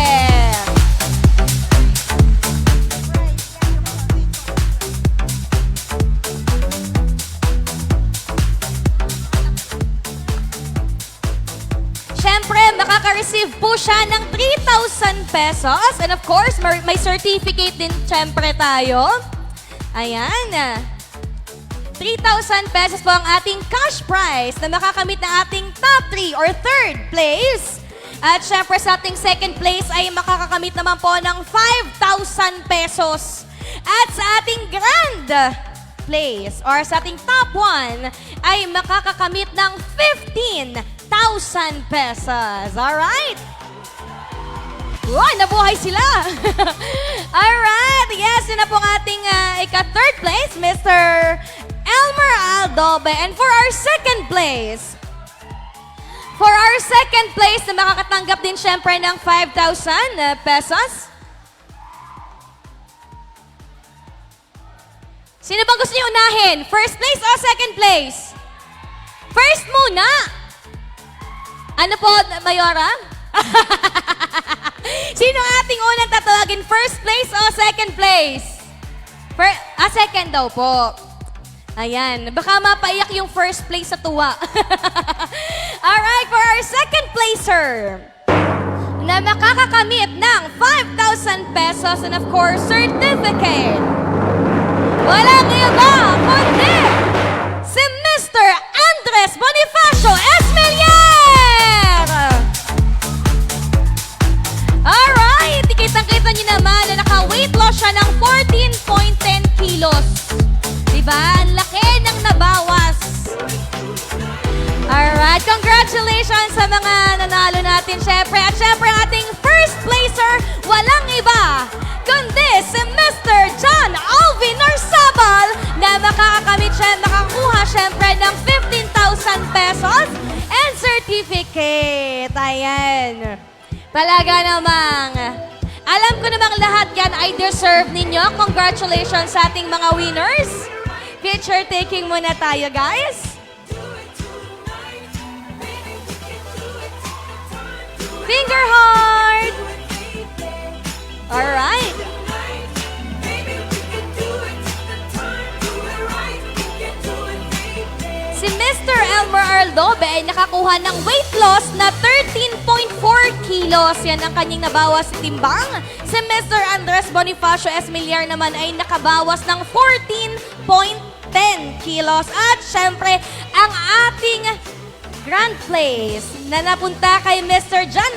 Siyempre, makaka-receive po siya ng 3,000 pesos. And of course, may certificate din siyempre tayo. Ayan. 3,000 pesos po ang ating cash prize na makakamit ng ating top 3 or third place. At syempre sa ating second place ay makakakamit naman po ng 5,000 pesos. At sa ating grand place or sa ating top 1 ay makakakamit ng 15,000 pesos. Alright? Wow, nabuhay sila! Alright, yes, yun na po ang ating ika-third place, Mr. Elmer Aldobe. And for our second place, na makakatanggap din syempre ng 5,000 pesos. Sino bang gusto niyo unahin? First place o second place? First muna! Ano po, Mayora? Sino ang ating unang tatawagin? First place o second place? Second daw po. Ayan. Baka mapaiyak yung first place sa tuwa. Alright, for our second placer na makakakamit ng 5,000 pesos and of course, certificate. Walang iba kundi si Mr. Andres Bonifacio Esmelier! Alright! Kitang-kita niyo naman na naka-weight loss siya ng 14.10 kilos. Diba? Ang laki ng nabawas. Alright, congratulations sa mga nanalo natin, syempre. At syempre, ating first placer, walang iba, kundi si Mr. John Alvin Arzabal na makakuha syempre ng 15,000 pesos and certificate. Ayan. Talaga namang, alam ko namang lahat yan ay deserve ninyo. Congratulations sa ating mga winners. Picture taking muna tayo, guys. Finger heart! Alright. Si Mr. Elmer Aldobe ay nakakuha ng weight loss na 13.4 kilos. Yan ang kanyang nabawas sa timbang. Si Mr. Andres Bonifacio Esmelier naman ay nakabawas ng 14.10 kilos. At syempre, ang ating grand place na napunta kay Mr. John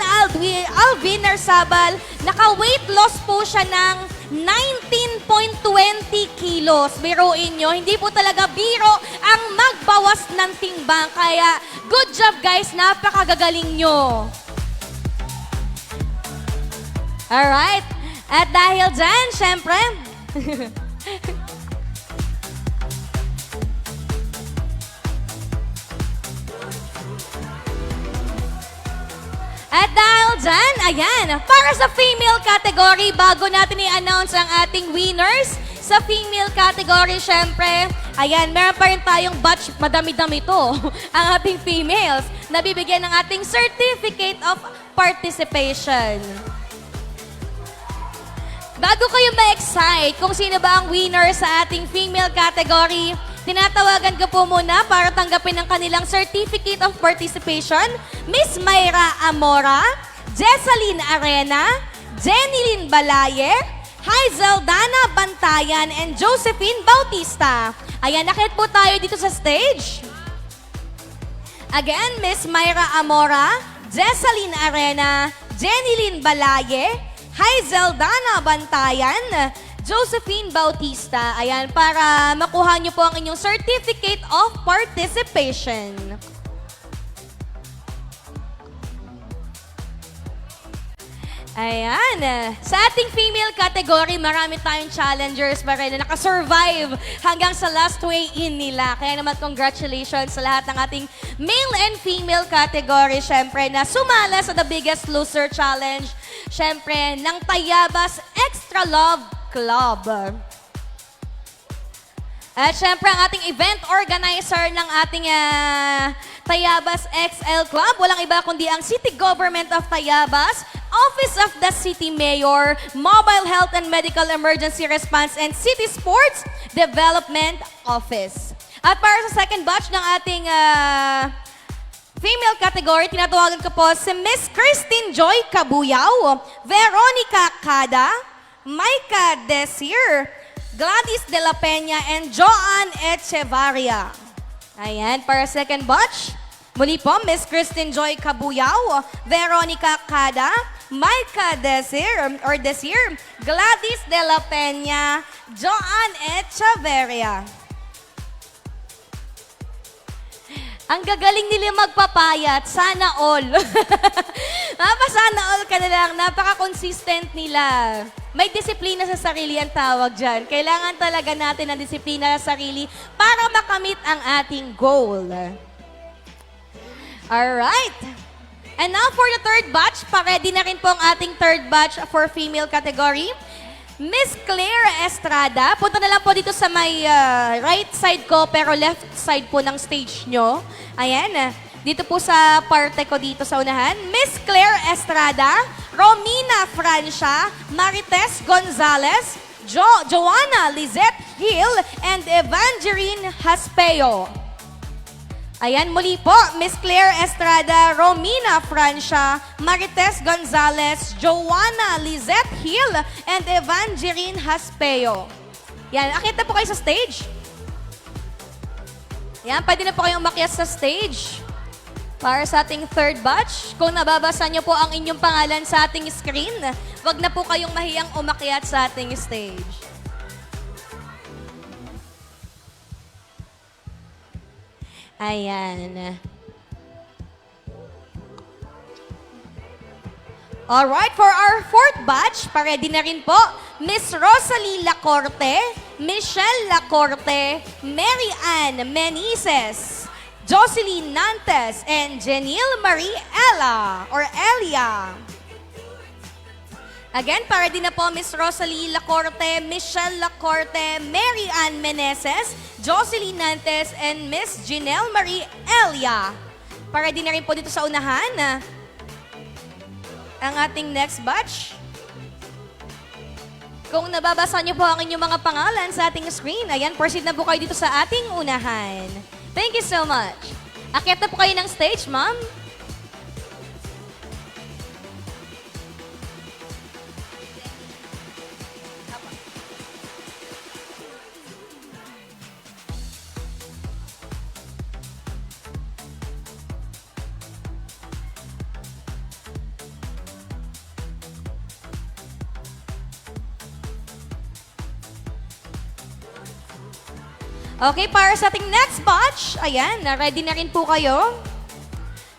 Alvin Arzabal, naka-weight loss po siya ng 19.20 kilos. Biruin nyo, hindi po talaga biro ang magbawas ng timbang. Kaya, good job guys, napakagagaling nyo. Alright, at dahil dyan, syempre, at dahil dyan, ayan, para sa female category, bago natin i-announce ang ating winners, sa female category, syempre, ayan, meron pa rin tayong batch, madami-dami to, ang ating females, na bibigyan ng ating certificate of participation. Bago kayo ma-excite kung sino ba ang winner sa ating female category, tinatawagan ko po muna para tanggapin ang kanilang Certificate of Participation, Miss Mayra Amora, Jessalyn Arena, Jenilyn Balaye, Hazel Dana Bantayan, and Josephine Bautista. Ayan, nakit po tayo dito sa stage. Again, Miss Mayra Amora, Jessalyn Arena, Jenilyn Balaye, Hazel Dana Bantayan, Josephine Bautista. Ayan, para makuha niyo po ang inyong Certificate of Participation. Ayan. Sa ating female category, marami tayong challengers pa rin na nakasurvive hanggang sa last weigh-in nila. Kaya naman congratulations sa lahat ng ating male and female category, syempre, na sumala sa The Biggest Loser Challenge, syempre, ng Tayabas Extra Love Club. At syempre, ang ating event organizer ng ating Tayabas XL Club, walang iba kundi ang City Government of Tayabas, Office of the City Mayor, Mobile Health and Medical Emergency Response, and City Sports Development Office. At para sa second batch ng ating female category, tinatawagan ko po si Miss Christine Joy Cabuyao, Veronica Cada, Maika Desir, Gladys De La Peña, and Joanne Echevarria. Ayan, para second batch, muli po, Miss Christine Joy Cabuyao, Veronica Cada, Maika Desir, Gladys De La Peña, Joanne Echevarria. Ang gagaling nila magpapayat. Sana all. Sana all ka na lang. Napaka-consistent nila. May disiplina sa sarili ang tawag dyan. Kailangan talaga natin ng disiplina sa sarili para makamit ang ating goal. Alright. And now for the third batch, pa-ready na rin po ang ating third batch for female category. Miss Claire Estrada, punta na lang po dito sa may right side ko pero left side po ng stage nyo. Ayan, dito po sa parte ko dito sa unahan. Miss Claire Estrada, Romina Francia, Marites Gonzalez, Joanna Lizette Hill, and Evangeline Haspeo. Ayan, muli po, Miss Claire Estrada, Romina Francia, Marites Gonzalez, Joanna Lizette Hill, and Evangeline Haspeo. Yan, akita po kayo sa stage. Yan, pwede na po kayong umakyat sa stage para sa ating third batch. Kung nababasa niyo po ang inyong pangalan sa ating screen, wag na po kayong mahiyang umakyat sa ating stage. Ayan. Alright, for our fourth batch, pa-ready na rin po, Miss Rosalie Lacorte, Michelle Lacorte, Mary Ann Menises, Jocelyn Nantes, and Janelle Marie Ella, or Elia. Again, pa-ready na po, Miss Rosalie Lacorte, Michelle Lacorte, Mary Ann Meneses, Jocelyn Nantes, and Miss Janelle Marie Elia. Pa-ready na rin po dito sa unahan ang ating next batch. Kung nababasa niyo po ang inyong mga pangalan sa ating screen, ayan, proceed na po kayo dito sa ating unahan. Thank you so much. Akyat na po kayo ng stage, ma'am. Okay, para sa ating next batch, ayan, ready na rin po kayo.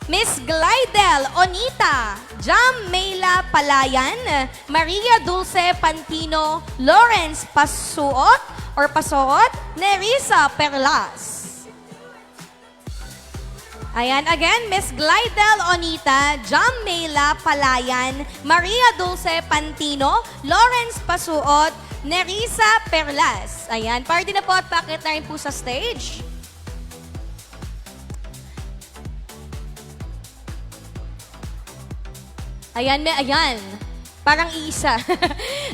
Miss Glidel Onita, Jam Mela Palayan, Maria Dulce Pantino, Lawrence Pasuot, Nerissa Perlas. Ayan, again, Miss Glidel Onita, Jam Mela Palayan, Maria Dulce Pantino, Lawrence Pasuot, Nerissa Perlas. Ayan, party na po at pakit na rin po sa stage. Ayan, ayan. Parang iisa.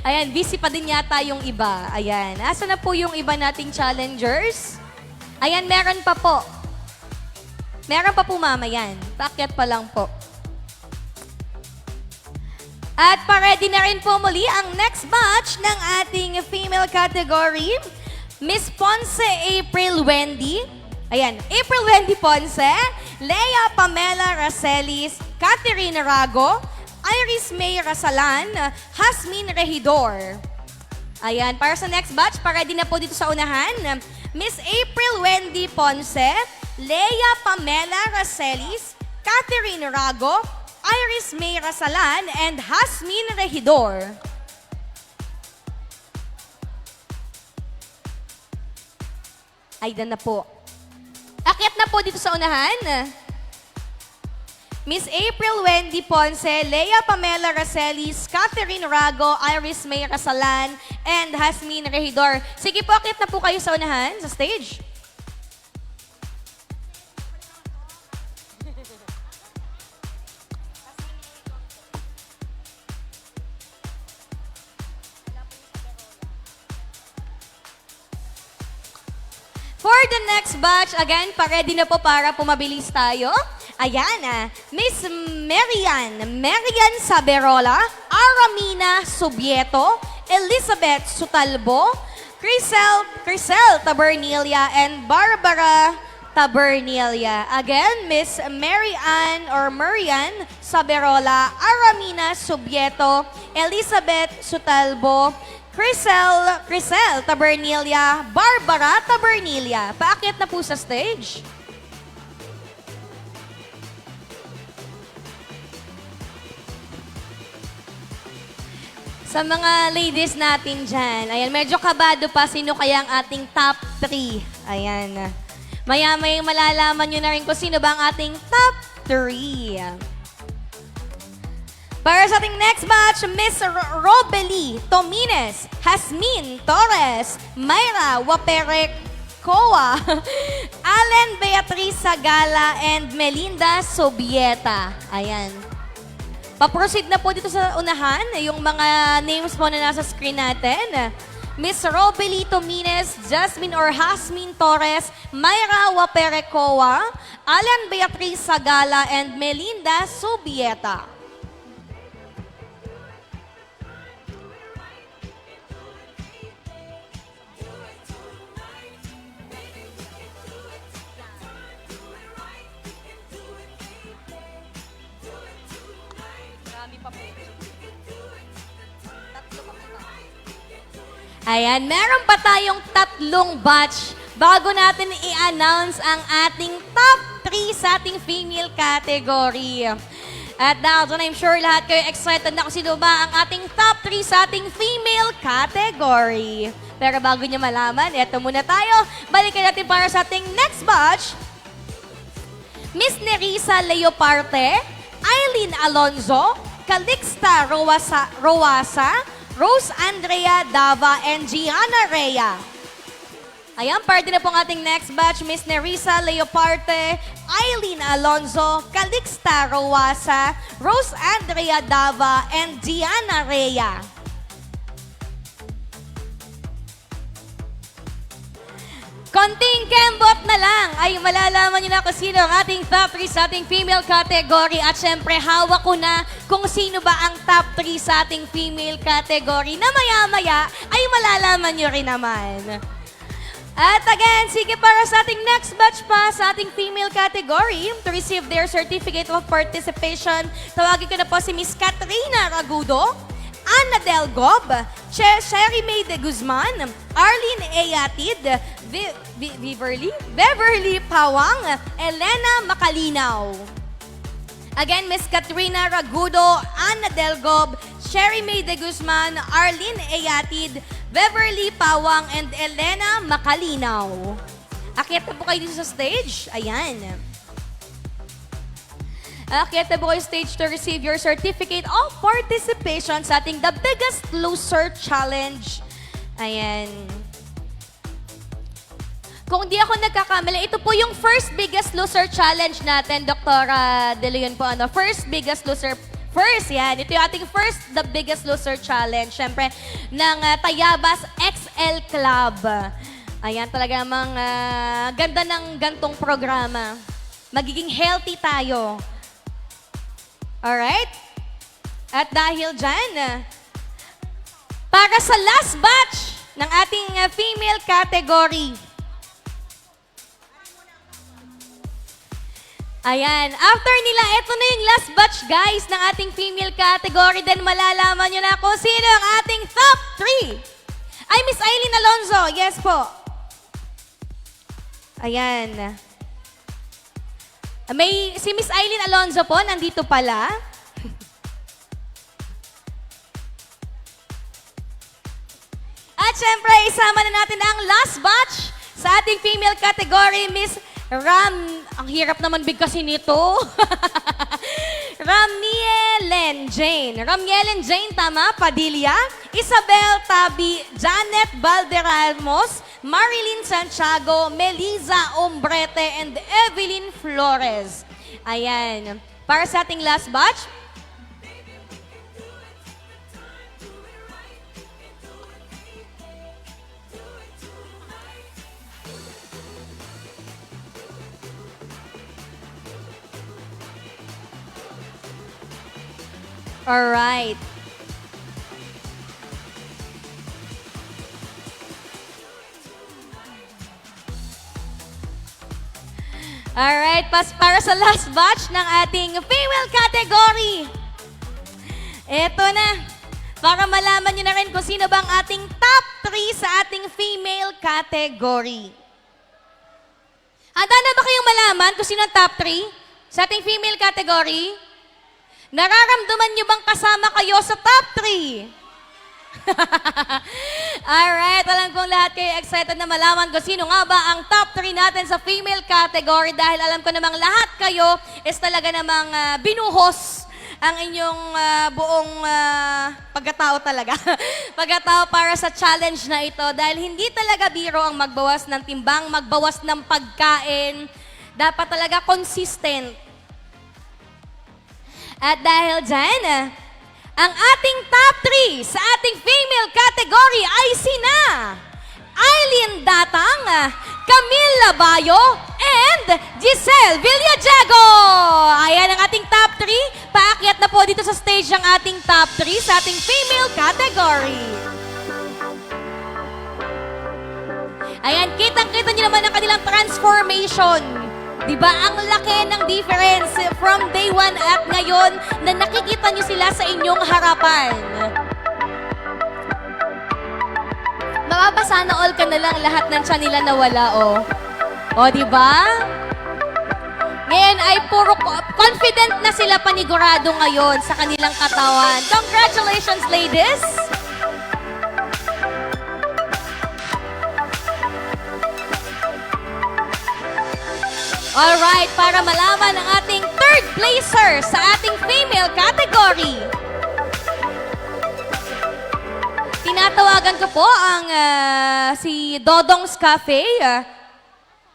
Ayan, busy pa din yata yung iba. Ayan, asa na po yung iba nating challengers? Ayan, meron pa po. Meron pa po, mama, yan. Pakyat pa lang po. At pa-ready na rin po muli ang next batch ng ating female category. Miss Ponce April Wendy. Ayan, April Wendy Ponce, Lea Pamela Racelis, Catherine Rago, Iris May Rasalan, Hasmin Regidor. Ayan, para sa next batch, pa-ready na po dito sa unahan. Miss April Wendy Ponce, Lea Pamela Racelis, Catherine Rago, Iris May Rasalan, and Hasmin Regidor. Ayan na po. Akyat na po dito sa unahan. Miss April Wendy Ponce, Lea Pamela Racelis, Catherine Rago, Iris May Rasalan, and Hasmin Regidor. Sige po, akyat na po kayo sa unahan, sa stage. For the next batch, again, pa-ready na po para pumabilis tayo. Ayan, Miss Marian Saberola, Aramina Subieto, Elizabeth Sutalbo, Crisel Tabernilia, and Barbara Tabernilia. Again, Miss Marian Saberola, Aramina Subieto, Elizabeth Sutalbo, Crisel Tabernilia, Barbara Tabernilia. Paakyat na po sa stage. Sa mga ladies natin dyan, ayan, medyo kabado pa sino kaya ang ating top 3. Ayan. Maya-maya malalaman nyo na rin kung sino ba ang ating top 3. Para sa ating next batch, Miss Robely Tomines, Hasmin Torres, Myra Waperecoa, Allen Beatriz Sagala, and Melinda Sobieta. Ayan. Paproceed na po dito sa unahan, yung mga names po na nasa screen natin. Miss Robely Tomines, Jasmine or Hasmin Torres, Myra Waperecoa, Allen Beatriz Sagala, and Melinda Sobieta. Ayan, meron pa tayong 3 batch bago natin i-announce ang ating top 3 sa ating female category. At dahil doon, I'm sure lahat kayo excited na kung sino ba ang ating top 3 sa ating female category. Pero bago nyo malaman, eto muna tayo. Balikan natin para sa ating next batch. Miss Nerissa Leoparte, Eileen Alonzo, Calixta Roasa, Rose Andrea Dava, and Gianna Rhea. Ayan, party na po ang ating next batch. Miss Nerissa Leoparte, Eileen Alonzo, Calixta Roasa, Rose Andrea Dava, and Gianna Rhea. Konting kembot na lang ay malalaman nyo na kung sino ang ating top 3 sa ating female category. At syempre, hawak ko na kung sino ba ang top 3 sa ating female category na maya-maya ay malalaman nyo rin naman. At again, sige, para sa ating next batch pa sa ating female category to receive their certificate of participation, tawagin ko na po si Miss Katrina Ragudo, Ana Del Gob, Sherry May de Guzman, Arlene Eyatid, Beverly Pawang, Elena Macalinaw. Again, Miss Katrina Ragudo, Ana Del Gob, Sherry May de Guzman, Arlene Eyatid, Beverly Pawang, and Elena Macalinaw. Akyat na po kayo dito sa stage. Ayan. Akyat na po kayo stage to receive your certificate of participation sa ating The Biggest Loser Challenge. Ayan. Kung di ako nagkakamali, ito po yung first Biggest Loser Challenge natin, Dr. De Leon po. First Biggest Loser. First, yan. Ito yung ating first The Biggest Loser Challenge. Siyempre, ng Tayabas XL Club. Ayan, talaga mga ganda ng gantong programa. Magiging healthy tayo. Alright? At dahil dyan, para sa last batch ng ating female category, ayan, after nila, ito na yung last batch, guys, ng ating female category. Then malalaman nyo na kung sino ang ating top 3. Ay, Miss Eileen Alonzo. Yes po. Ayan. Si Miss Eileen Alonzo po, nandito pala. syempre, isama na natin ang last batch sa ating female category, Miss ang hirap naman bigkasin nito. Ramielen Jane, tama, Padilla, Isabel Tabi, Janet Valderramos, Marilyn Santiago, Melissa Ombrete, and Evelyn Flores. Ayan. Para sa ating last batch, all right. Alright, para sa last batch ng ating female category. Eto na. Para malaman nyo na rin kung sino bang ating top 3 sa ating female category. Handa na ba kayong malaman kung sino ang top 3 sa ating female category? Nararamdaman nyo bang kasama kayo sa top 3? Alright, alam kong lahat kayo excited na malaman kung sino nga ba ang top 3 natin sa female category dahil alam ko namang lahat kayo is talaga namang binuhos ang inyong buong pagkatao talaga. Pagkatao para sa challenge na ito dahil hindi talaga biro ang magbawas ng timbang, magbawas ng pagkain. Dapat talaga consistent. At dahil dyan, ang ating top 3 sa ating female category ay sina Aileen Datang, Camila Bayo, and Giselle Villajego. Ayan ang ating top 3. Paakyat na po dito sa stage ang ating top 3 sa ating female category. Ayan, kitang-kita nyo naman ang kanilang transformation. Diba, ang laki ng difference from day 1 at ngayon na nakikita nyo sila sa inyong harapan. Mababasa na all ka na lang lahat ng tiyan nila nawala, oh. O, diba? Ngayon ay puro confident na sila panigurado ngayon sa kanilang katawan. Congratulations, ladies! Alright, para malaman ang ating third placer sa ating female category. Tinatawagan ko po ang si Dodong's Cafe.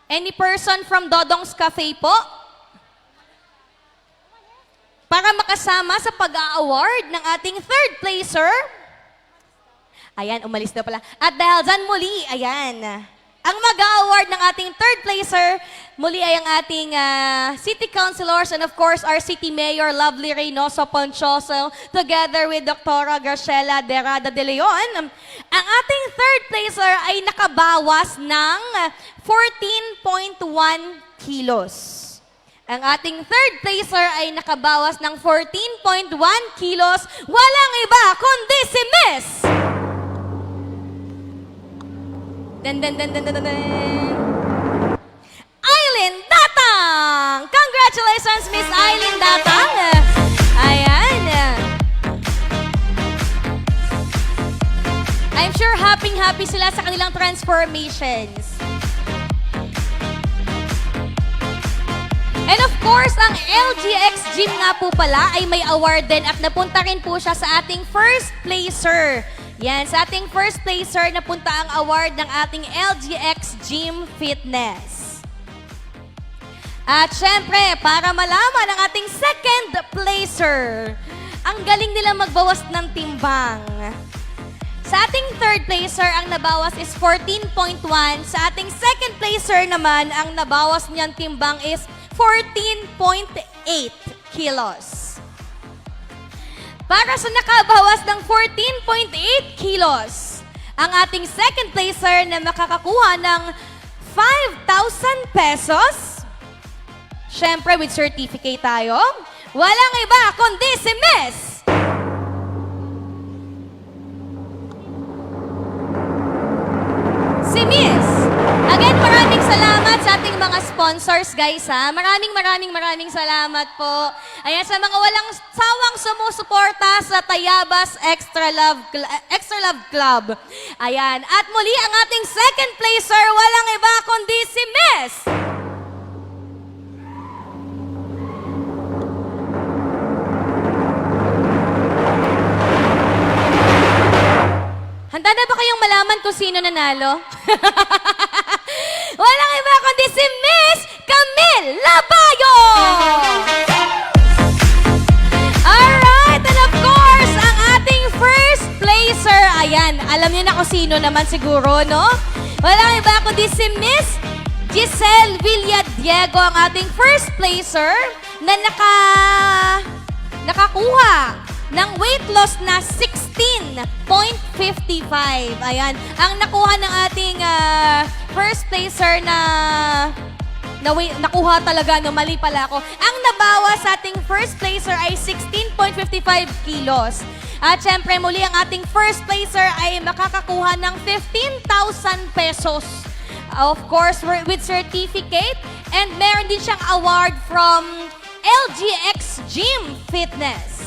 Any person from Dodong's Cafe po? Para makasama sa pag-a-award ng ating third placer. Ayan, umalis na pala. At dahil dyan muli, ayan. Ang mag-a-award ng ating third placer, muli ay ang ating city councilors and of course our city mayor, Lovely Reynoso Ponchoso, together with Dr. Graciela Derrada de Leon. Ang ating third placer ay nakabawas ng 14.1 kilos. Ang ating third placer ay nakabawas ng 14.1 kilos. Walang iba kundi si Miss Aileen Datang! Congratulations, Miss Aileen Datang! Ayan. I'm sure happy sila sa kanilang transformations. And of course, ang LGX Gym nga po pala ay may award din at napunta rin po siya sa ating first placer. Yan, sa ating first placer, napunta ang award ng ating LGX Gym Fitness. At syempre, para malaman ang ating second placer, ang galing nila magbawas ng timbang. Sa ating third placer, ang nabawas is 14.1. Sa ating second placer naman, ang nabawas niyang timbang is 14.8 kilos. Para sa nakabawas ng 14.8 kilos, ang ating second placer na makakakuha ng 5,000 pesos, syempre with certificate tayo, walang iba kundi si Miss Again, maraming salamat sa ating mga sponsors, guys, ha. Maraming salamat po. Ayan, sa mga walang sawang sumusuporta sa Tayabas Extra Love Club. Ayan, at muli ang ating second placer, walang iba kundi si Miss Handa na ba kayong malaman kung sino nanalo? Walang iba kundi si Miss Camille Labayo! Alright, and of course, ang ating first placer, ayan, alam niyo na kung sino naman siguro, no? Walang iba kundi si Miss Giselle Villadiego, ang ating first placer na nakakuha ng weight loss na 16.55. Ayan. Ang nakuha ng ating first placer nakuha talaga, no, mali pala ako. Ang nabawas sa ating first placer ay 16.55 kilos. At syempre, muli ang ating first placer ay makakakuha ng 15,000 pesos. Of course, with certificate. And meron din siyang award from LGX Gym Fitness.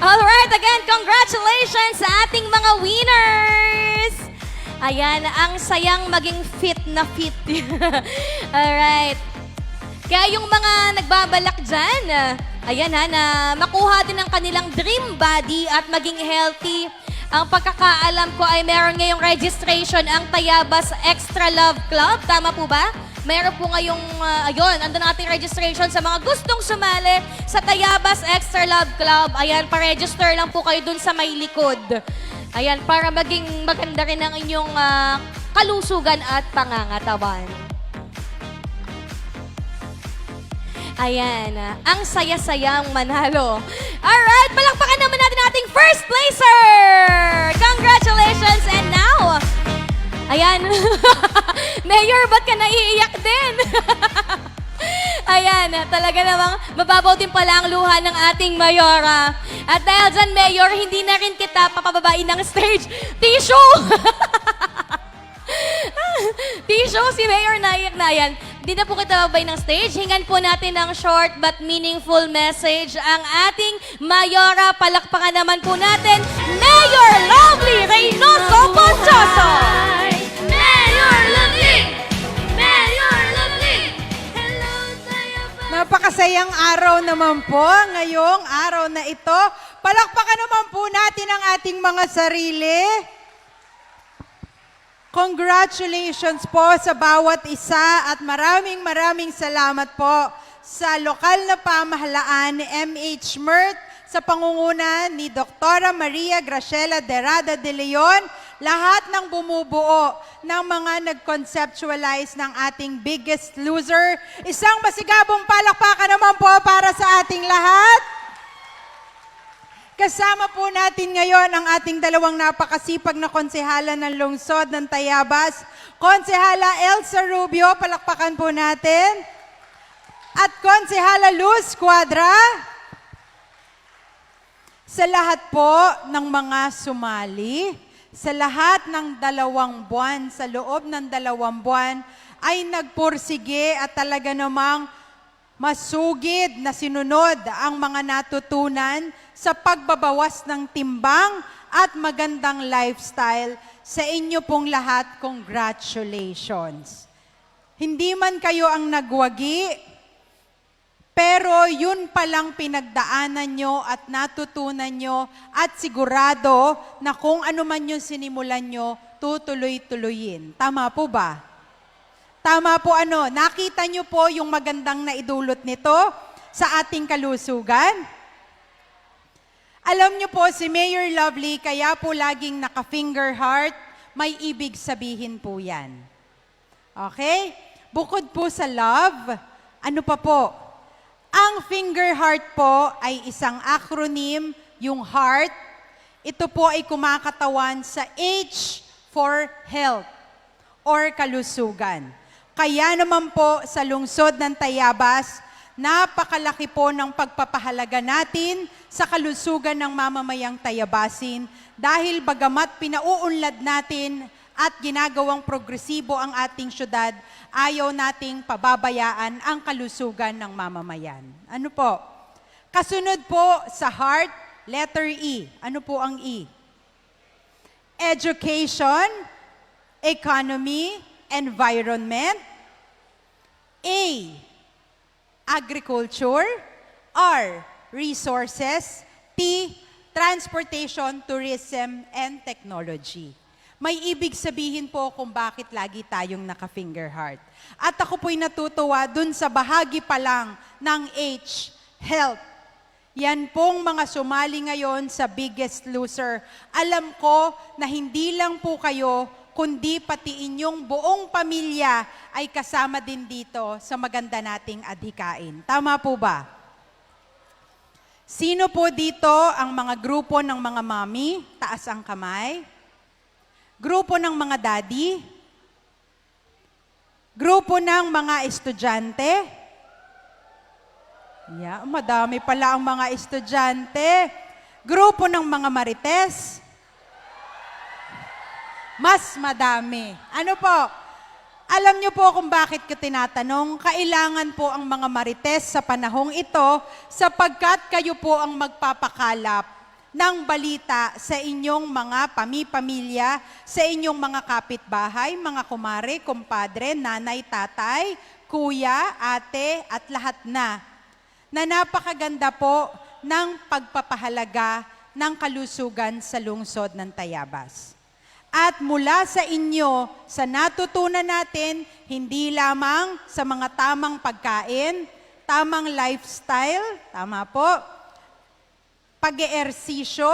Alright, again, congratulations sa ating mga winners! Ayan, ang sayang maging fit na fit. Alright. Kaya yung mga nagbabalak dyan, ayan ha, na makuha din ang kanilang dream body at maging healthy. Ang pagkakaalam ko ay meron ngayong registration ang Tayabas Extra Love Club. Tama po ba? Meron po ngayong, ayun, andun ating registration sa mga gustong sumali sa Tayabas Extra Love Club. Ayan, pa-register lang po kayo dun sa may likod. Ayan, para maging maganda rin ang inyong kalusugan at pangangatawan. Ayan, ang saya-sayang manalo. Alright, palakpakan naman natin ating first placer! Congratulations! And now, ayan, Mayor, ba't ka naiiyak din? Ayan, talaga namang mababaw din pala ang luha ng ating Mayora. At dahil dyan, Mayor, hindi na rin kita papababain ng stage. Tissue! Tissue, si Mayor naiyak na yan. Hindi na po kita babay ng stage. Hingan po natin ng short but meaningful message ang ating Mayora. Palakpakan naman po natin, Mayor Lovely Reynoso Ponchoso! Mayor Lovely! Mayor Lovely! Hello, Tayabas! Napakasayang araw naman po ngayong araw na ito. Palakpakan naman po natin ang ating mga sarili. Congratulations po sa bawat isa at maraming salamat po sa lokal na pamahalaan ni MH Mert sa pangunguna ni Dr. Maria Graciela Derrada de Leon, lahat ng bumubuo ng mga nag-conceptualize ng ating Biggest Loser. Isang masigabong palakpakan naman po para sa ating lahat. Kasama po natin ngayon ang ating dalawang napakasipag na konsehala ng lungsod ng Tayabas. Konsehala Elsa Rubio, palakpakan po natin. At Konsehala Luz Cuadra. Sa lahat po ng mga sumali, sa lahat ng 2 buwan, sa loob ng 2 buwan, ay nagpursige at talaga namang masugid na sinunod ang mga natutunan sa pagbabawas ng timbang at magandang lifestyle. Sa inyo pong lahat, congratulations. Hindi man kayo ang nagwagi, pero yun palang pinagdaanan nyo at natutunan nyo at sigurado na kung ano man yung sinimulan nyo, tutuloy-tuloyin. Tama po ba? Tama po ano? Nakita nyo po yung magandang naidulot nito sa ating kalusugan? Alam nyo po, si Mayor Lovely, kaya po laging naka-finger heart, may ibig sabihin po yan. Okay? Bukod po sa love, ano pa po? Ang finger heart po ay isang acronym, yung heart. Ito po ay kumakatawan sa H for health or kalusugan. Kaya naman po sa lungsod ng Tayabas, napakalaki po ng pagpapahalaga natin sa kalusugan ng mamamayang Tayabasin dahil bagamat pinauunlad natin at ginagawang progresibo ang ating syudad, ayaw nating pababayaan ang kalusugan ng mamamayan. Ano po? Kasunod po sa heart, letter E. Ano po ang E? Education, economy, environment. A, agriculture. R, resources. T, transportation, tourism, and technology. May ibig sabihin po kung bakit lagi tayong naka-finger heart. At ako po'y natutuwa dun sa bahagi pa lang ng H, health. Yan pong mga sumali ngayon sa Biggest Loser. Alam ko na hindi lang po kayo, kundi pati inyong buong pamilya ay kasama din dito sa maganda nating adhikain. Tama po ba? Sino po dito ang mga grupo ng mga mami? Taas ang kamay. Grupo ng mga daddy? Grupo ng mga estudyante? Yeah, madami pala ang mga estudyante. Grupo ng mga marites? Mas madami. Ano po? Alam niyo po kung bakit ko tinatanong, kailangan po ang mga marites sa panahong ito sapagkat kayo po ang magpapakalap ng balita sa inyong mga pamilya, sa inyong mga kapitbahay, mga kumare, kumpadre, nanay, tatay, kuya, ate, at lahat na napakaganda po ng pagpapahalaga ng kalusugan sa lungsod ng Tayabas. At mula sa inyo, sa natutunan natin, hindi lamang sa mga tamang pagkain, tamang lifestyle, tama po, pag-eehersisyo,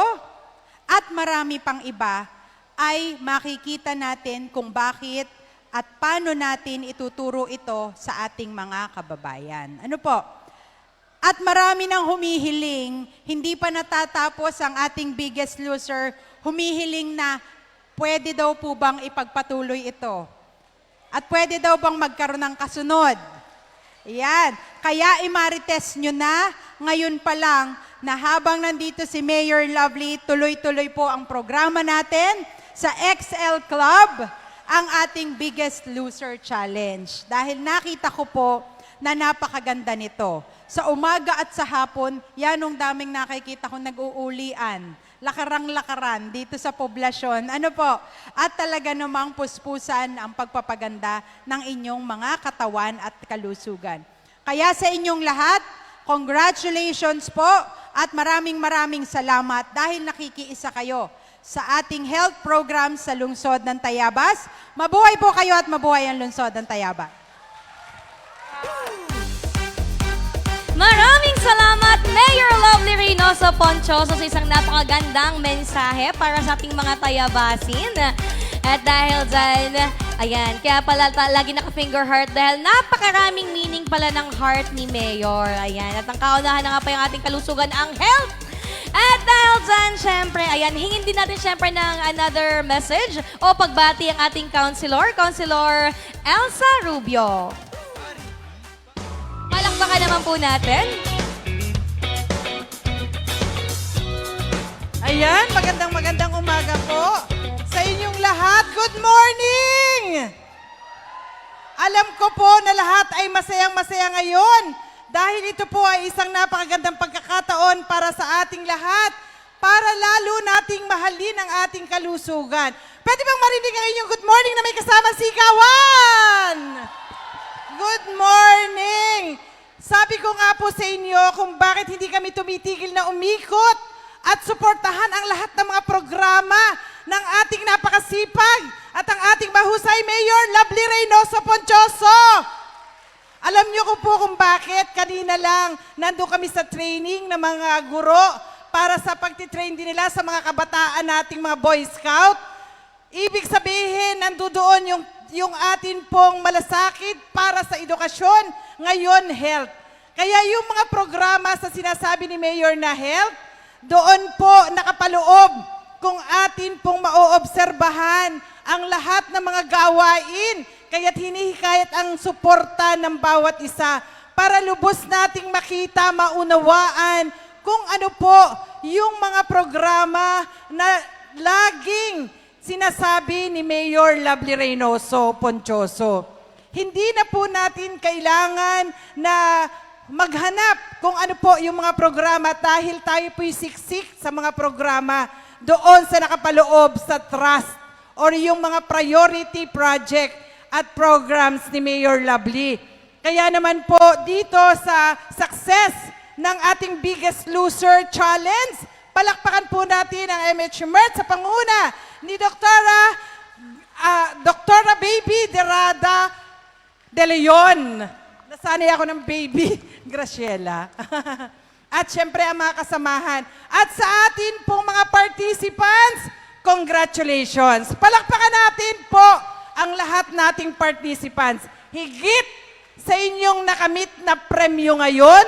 at marami pang iba, ay makikita natin kung bakit at paano natin ituturo ito sa ating mga kababayan. Ano po? At marami nang humihiling, hindi pa natatapos ang ating Biggest Loser, humihiling na pwede daw po bang ipagpatuloy ito? At pwede daw bang magkaroon ng kasunod? Yan. Kaya imarites nyo na ngayon pa lang na habang nandito si Mayor Lovely, tuloy-tuloy po ang programa natin sa XL Club, ang ating Biggest Loser Challenge. Dahil nakita ko po na napakaganda nito. Sa umaga at sa hapon, yan ang daming nakikita kong nag-uulian. Lakarang-lakaran dito sa poblasyon. Ano po? At talaga namang puspusan ang pagpapaganda ng inyong mga katawan at kalusugan. Kaya sa inyong lahat, congratulations po at maraming salamat dahil nakikiisa kayo sa ating health program sa lungsod ng Tayabas. Mabuhay po kayo at mabuhay ang lungsod ng Tayabas. Maraming salamat, Mayor Lovely Reynoso Ponchoso, sa isang napakagandang mensahe para sa ating mga Tayabasin. At dahil dyan, ayan, kaya pala lagi naka-finger heart dahil napakaraming meaning pala ng heart ni Mayor. Ayan, at ang kaunahan na nga pa yung ating kalusugan, ang health. At dahil dyan, syempre, ayan, hingin din natin syempre ng another message o pagbati ang ating Councilor Elsa Rubio. Palakpakan naman po natin. Ayan, magandang umaga po sa inyong lahat. Good morning! Alam ko po na lahat ay masayang-masaya ngayon dahil ito po ay isang napakagandang pagkakataon para sa ating lahat para lalo nating mahalin ang ating kalusugan. Pwede bang marinig ang inyong good morning na may kasama sigawan? Good morning! Sabi ko nga po sa inyo kung bakit hindi kami tumitigil na umikot at suportahan ang lahat ng mga programa ng ating napakasipag at ang ating mahusay Mayor Lovely Reynoso Ponchoso. Alam niyo ko po kung bakit. Kanina lang nandun kami sa training ng mga guro para sa pagtitrain din nila sa mga kabataan nating mga Boy Scout. Ibig sabihin, nandoon yung atin pong malasakit para sa edukasyon, ngayon health. Kaya yung mga programa sa sinasabi ni Mayor na health, doon po nakapaloob kung atin pong maoobserbahan ang lahat ng mga gawain, kaya't hinihikayat ang suporta ng bawat isa para lubos nating makita, maunawaan kung ano po yung mga programa na laging sinasabi ni Mayor Lovely Reynoso Pontioso. Hindi na po natin kailangan na maghanap kung ano po yung mga programa dahil tayo po'y siksik sa mga programa doon sa nakapaloob sa trust or yung mga priority project at programs ni Mayor Lovely. Kaya naman po dito sa success ng ating Biggest Loser Challenge, palakpakan po natin ang MH sa panguna ni Doktora Baby Derada De Leon. Nasanay ako ng baby, Graciela. At syempre ang mga kasamahan. At sa atin pong mga participants, congratulations. Palakpakan natin po ang lahat nating participants. Higit sa inyong nakamit na premyo ngayon,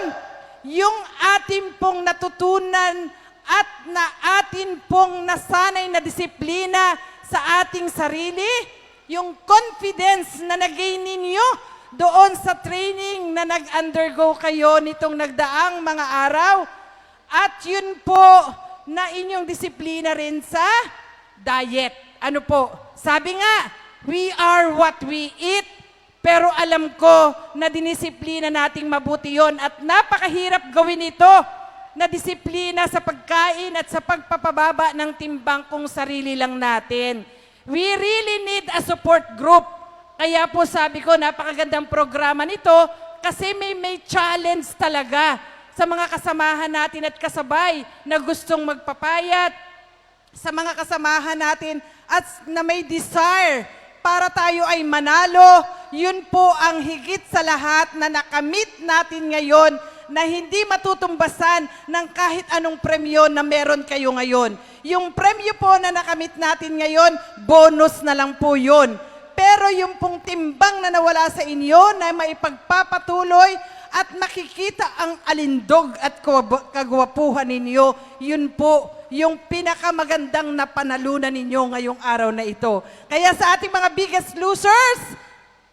yung atin pong natutunan at na atin pong nasanay na disiplina sa ating sarili, yung confidence na nagain ninyo doon sa training na nag-undergo kayo nitong nagdaang mga araw, at yun po na inyong disiplina rin sa diet. Ano po? Sabi nga, we are what we eat. Pero alam ko na dinisiplina nating mabuti yon at napakahirap gawin ito na disiplina sa pagkain at sa pagpapababa ng timbang kung sarili lang natin. We really need a support group. Kaya po sabi ko, napakagandang programa nito kasi may challenge talaga sa mga kasamahan natin at kasabay na gustong magpapayat, sa mga kasamahan natin at na may desire para tayo ay manalo. Yun po ang higit sa lahat na nakamit natin ngayon na hindi matutumbasan ng kahit anong premyo na meron kayo ngayon. Yung premyo po na nakamit natin ngayon, bonus na lang po yun. Pero yung pong timbang na nawala sa inyo na maipagpapatuloy at makikita ang alindog at kagwapuhan ninyo, yun po yung pinakamagandang napanalunan ninyo ngayong araw na ito. Kaya sa ating mga Biggest Losers,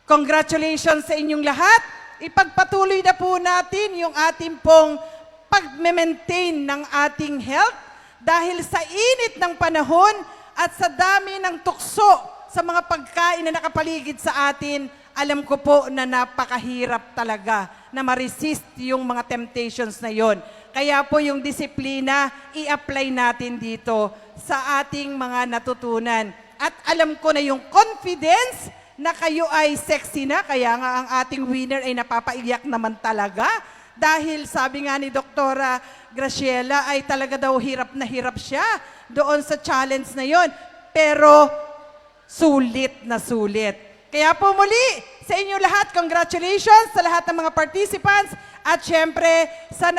congratulations sa inyong lahat. Ipagpatuloy na po natin yung ating pong pag-maintain ng ating health dahil sa init ng panahon at sa dami ng tukso sa mga pagkain na nakapaligid sa atin, alam ko po na napakahirap talaga na ma-resist yung mga temptations na yon. Kaya po yung disiplina, i-apply natin dito sa ating mga natutunan. At alam ko na yung confidence na kayo ay sexy na, kaya nga ang ating winner ay napapaiyak naman talaga. Dahil sabi nga ni Doktora Graciela ay talaga daw hirap na hirap siya doon sa challenge na yon. Pero sulit na sulit. Kaya po muli, sa inyo lahat, congratulations sa lahat ng mga participants at syempre sa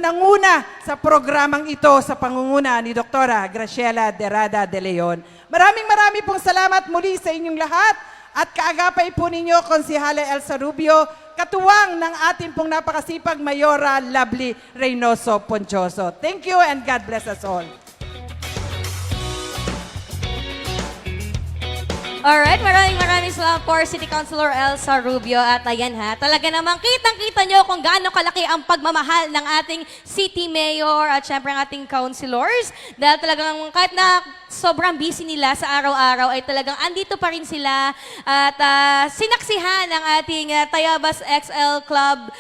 nanguna sa programang ito sa pangunguna ni Doktora Graciela Derada De Leon. Maraming pong salamat muli sa inyong lahat at kaagapay po ninyo, Konsihala Elsa Rubio, katuwang ng ating pong napakasipag Mayora Lovely Reynoso Pontioso. Thank you and God bless us all. Alright, maraming salamat po, City Councilor Elsa Rubio. At ayan ha, talaga namang kitang-kita nyo kung gaano kalaki ang pagmamahal ng ating City Mayor at syempre ang ating councilors. Dahil talagang kahit na sobrang busy nila sa araw-araw ay talagang andito pa rin sila at sinaksihan ng ating Tayabas XL Club,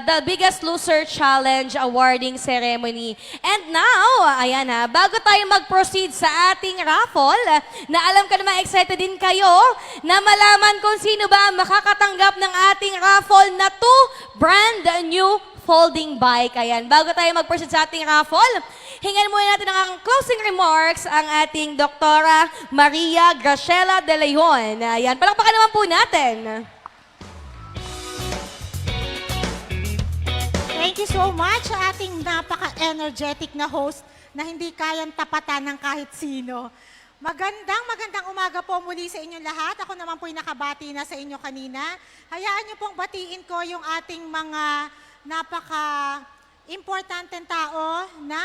the Biggest Loser Challenge awarding ceremony. And now, ayan ha, bago tayo mag-proceed sa ating raffle, na alam ka naman excited din kayo na malaman kung sino ba ang makakatanggap ng ating raffle na 2 brand new folding bike. Ayan, bago tayo mag-proceed sa ating raffle, hingan muna natin ang closing remarks ang ating Doktora Maria Graciela De Leon. Ayan, palakpakan naman po natin. Thank you so much sa ating napaka-energetic na host na hindi kayang tapatan ng kahit sino. Magandang umaga po muli sa inyong lahat. Ako naman po'y nakabati na sa inyo kanina. Hayaan niyo pong batiin ko yung ating mga napaka-importanteng tao na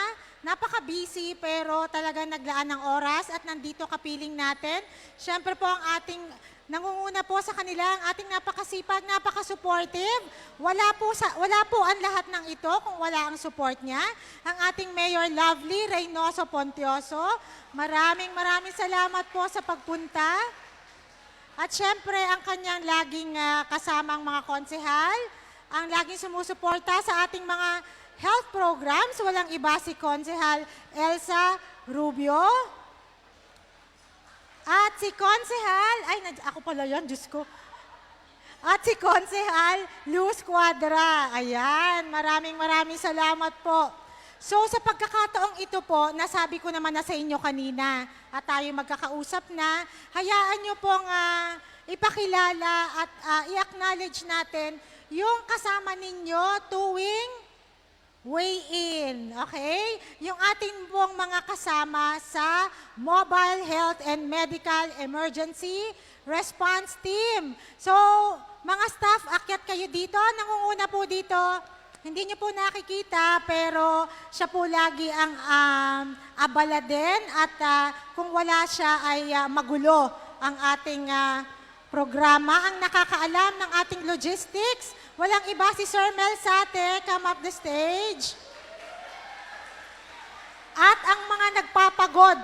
napaka-busy pero talagang naglaan ng oras at nandito kapiling natin. Siyempre po ang ating nangunguna po sa kanila, ang ating napakasipag, napaka-supportive. Wala po ang lahat ng ito kung wala ang support niya. Ang ating Mayor Lovely Reynoso Pontioso. Maraming salamat po sa pagpunta. At siyempre ang kanyang laging kasamang mga konsehal, ang laging sumusuporta sa ating mga health programs, walang iba si Konsehal Elsa Rubio. At si Konsehal, ako pala yan, Diyos ko. At si Konsehal Luz Cuadra. Ayan, maraming salamat po. So sa pagkakataong ito po, nasabi ko naman na sa inyo kanina at tayo magkakausap na, hayaan nyo pong ipakilala at i-acknowledge natin yung kasama ninyo tuwing weigh-in, okay? Yung ating pong mga kasama sa Mobile Health and Medical Emergency Response Team. So, mga staff, akyat kayo dito. Nangunguna po dito. Hindi niyo po nakikita, pero siya po lagi ang abala din. At kung wala siya ay magulo ang ating programa. Ang nakakaalam ng ating logistics, walang iba si Sir Mel Sate, come up the stage. At ang mga nagpapagod,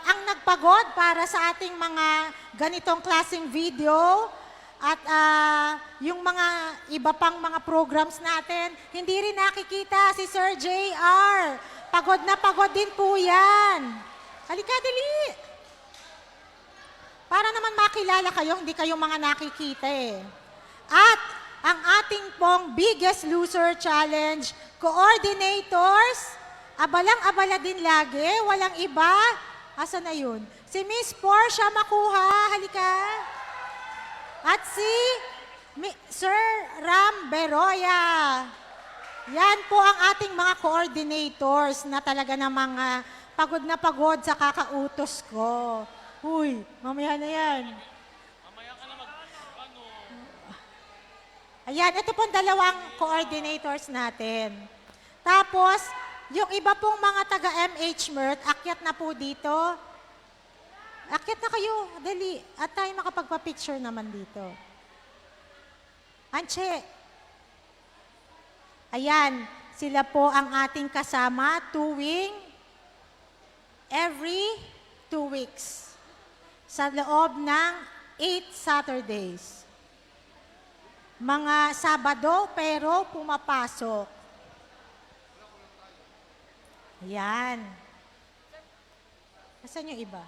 ang nagpagod para sa ating mga ganitong klaseng video at yung mga iba pang mga programs natin, hindi rin nakikita si Sir JR. Pagod na pagod din po yan. Halika, dali. Para naman makilala kayo, hindi kayo mga nakikita eh. At ang ating pong Biggest Loser Challenge coordinators, abalang-abala din lagi, walang iba. Asa na yun? Si Miss Portia Makuha, halika. At si Sir Ram Beroya. Yan po ang ating mga coordinators na talaga namang pagod na pagod sa kakautos ko. Uy, mamaya na yan. Ayan, ito pong dalawang coordinators natin. Tapos, yung iba pong mga taga-MH Mert, akyat na po dito. Akyat na kayo, dali. At tayo makapagpa-picture naman dito. Anche. Ayan, sila po ang ating kasama tuwing every 2 weeks. Sa loob ng 8 Saturdays. Mga Sabado, pero pumapasok. Ayan. Nasaan yung iba?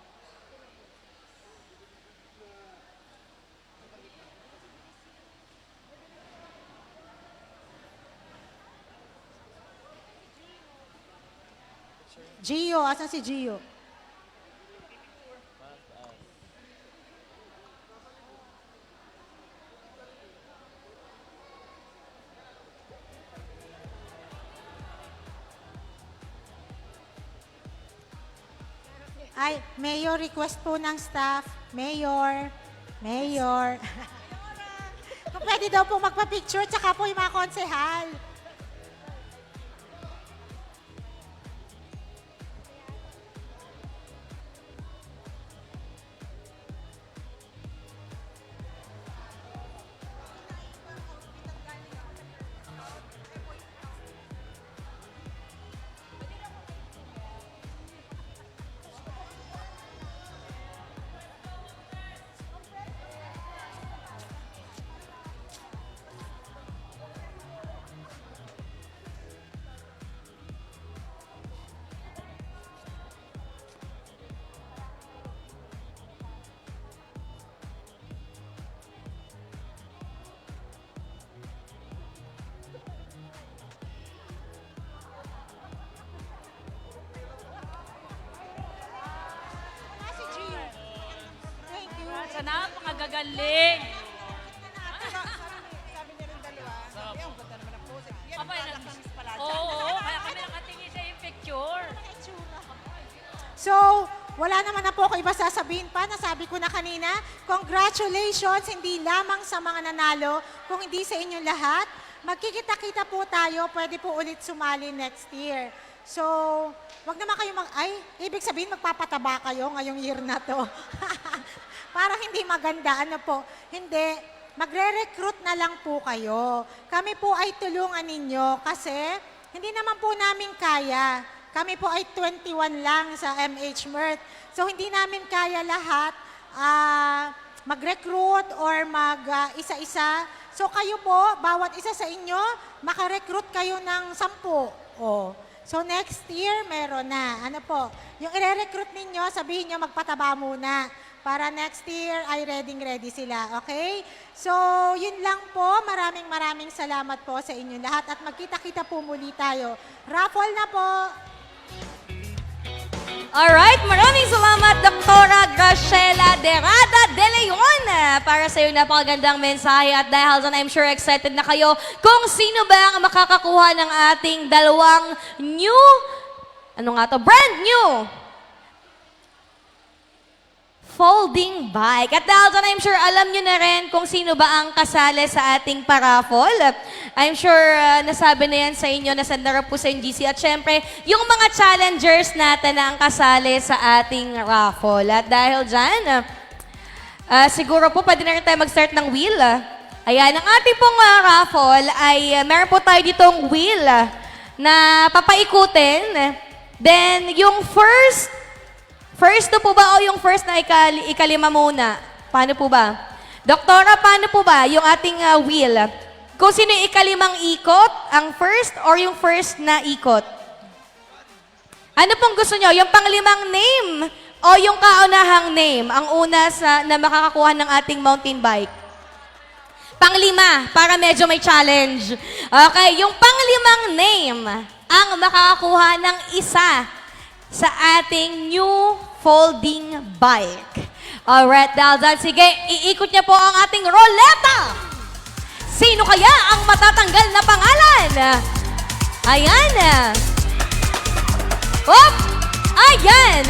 Gio, asan si Gio? Ay, Mayor, request po ng staff. Mayor. Kung pwede daw po magpa-picture, tsaka po yung mga konsehal. Sa napakagagaling. Sabi niya rin dalawa, sabi, ang ganda naman ang pose. Yan, Abay, parang tamis pala dyan. Oo, kaya kami nakatingin sa yung picture. So, wala naman na po ako iba sasabihin pa. Nasabi ko na kanina, congratulations hindi lamang sa mga nanalo, kung hindi sa inyong lahat. Magkikita-kita po tayo, pwede po ulit sumali next year. So, wag naman kayo ibig sabihin magpapataba kayo ngayong year na to. Parang hindi maganda, ano po. Hindi, magre-recruit na lang po kayo. Kami po ay tulungan ninyo kasi hindi naman po namin kaya. Kami po ay 21 lang sa MH Mirth. So, hindi namin kaya lahat mag-recruit or isa-isa. So, kayo po, bawat isa sa inyo, makarecruit kayo ng 10. Oh. So, next year, meron na. Ano po? Yung i-recruit ninyo, sabihin nyo, magpataba muna. Para next year ay ready sila. Okay? So, yun lang po. Maraming salamat po sa inyo lahat. At magkita-kita po muli tayo. Raffle na po! Alright, maraming salamat, Dr. Graciela Derada de Leon, para sa iyong napakagandang mensahe. At dahil dyan, I'm sure excited na kayo kung sino ba ang makakakuha ng ating dalawang brand new folding bike. At dahil dyan, I'm sure alam nyo na rin kung sino ba ang kasali sa ating paraffle. I'm sure nasabi na yan sa inyo, nasanda po sa GC. At syempre, yung mga challengers natin na ang kasali sa ating raffle. At dahil dyan, siguro po pwede na rin tayo mag-start ng wheel. Ayan, ang ating pong raffle ay meron po tayo ditong wheel na papaikutin. Then, yung first na po ba o yung first na ikalima muna? Paano po ba? Doktora, paano po ba yung ating wheel? Kung sino yung ikalimang ikot, ang first or yung first na ikot? Ano pong gusto nyo? Yung panglimang name o yung kaunahang name? Ang una na makakakuha ng ating mountain bike. Panglima, para medyo may challenge. Okay, yung panglimang name ang makakakuha ng isa sa ating new folding bike. Alright, dahil sige, iikot niya po ang ating roleta. Sino kaya ang matatanggal na pangalan? Ayan. Op! Ayan.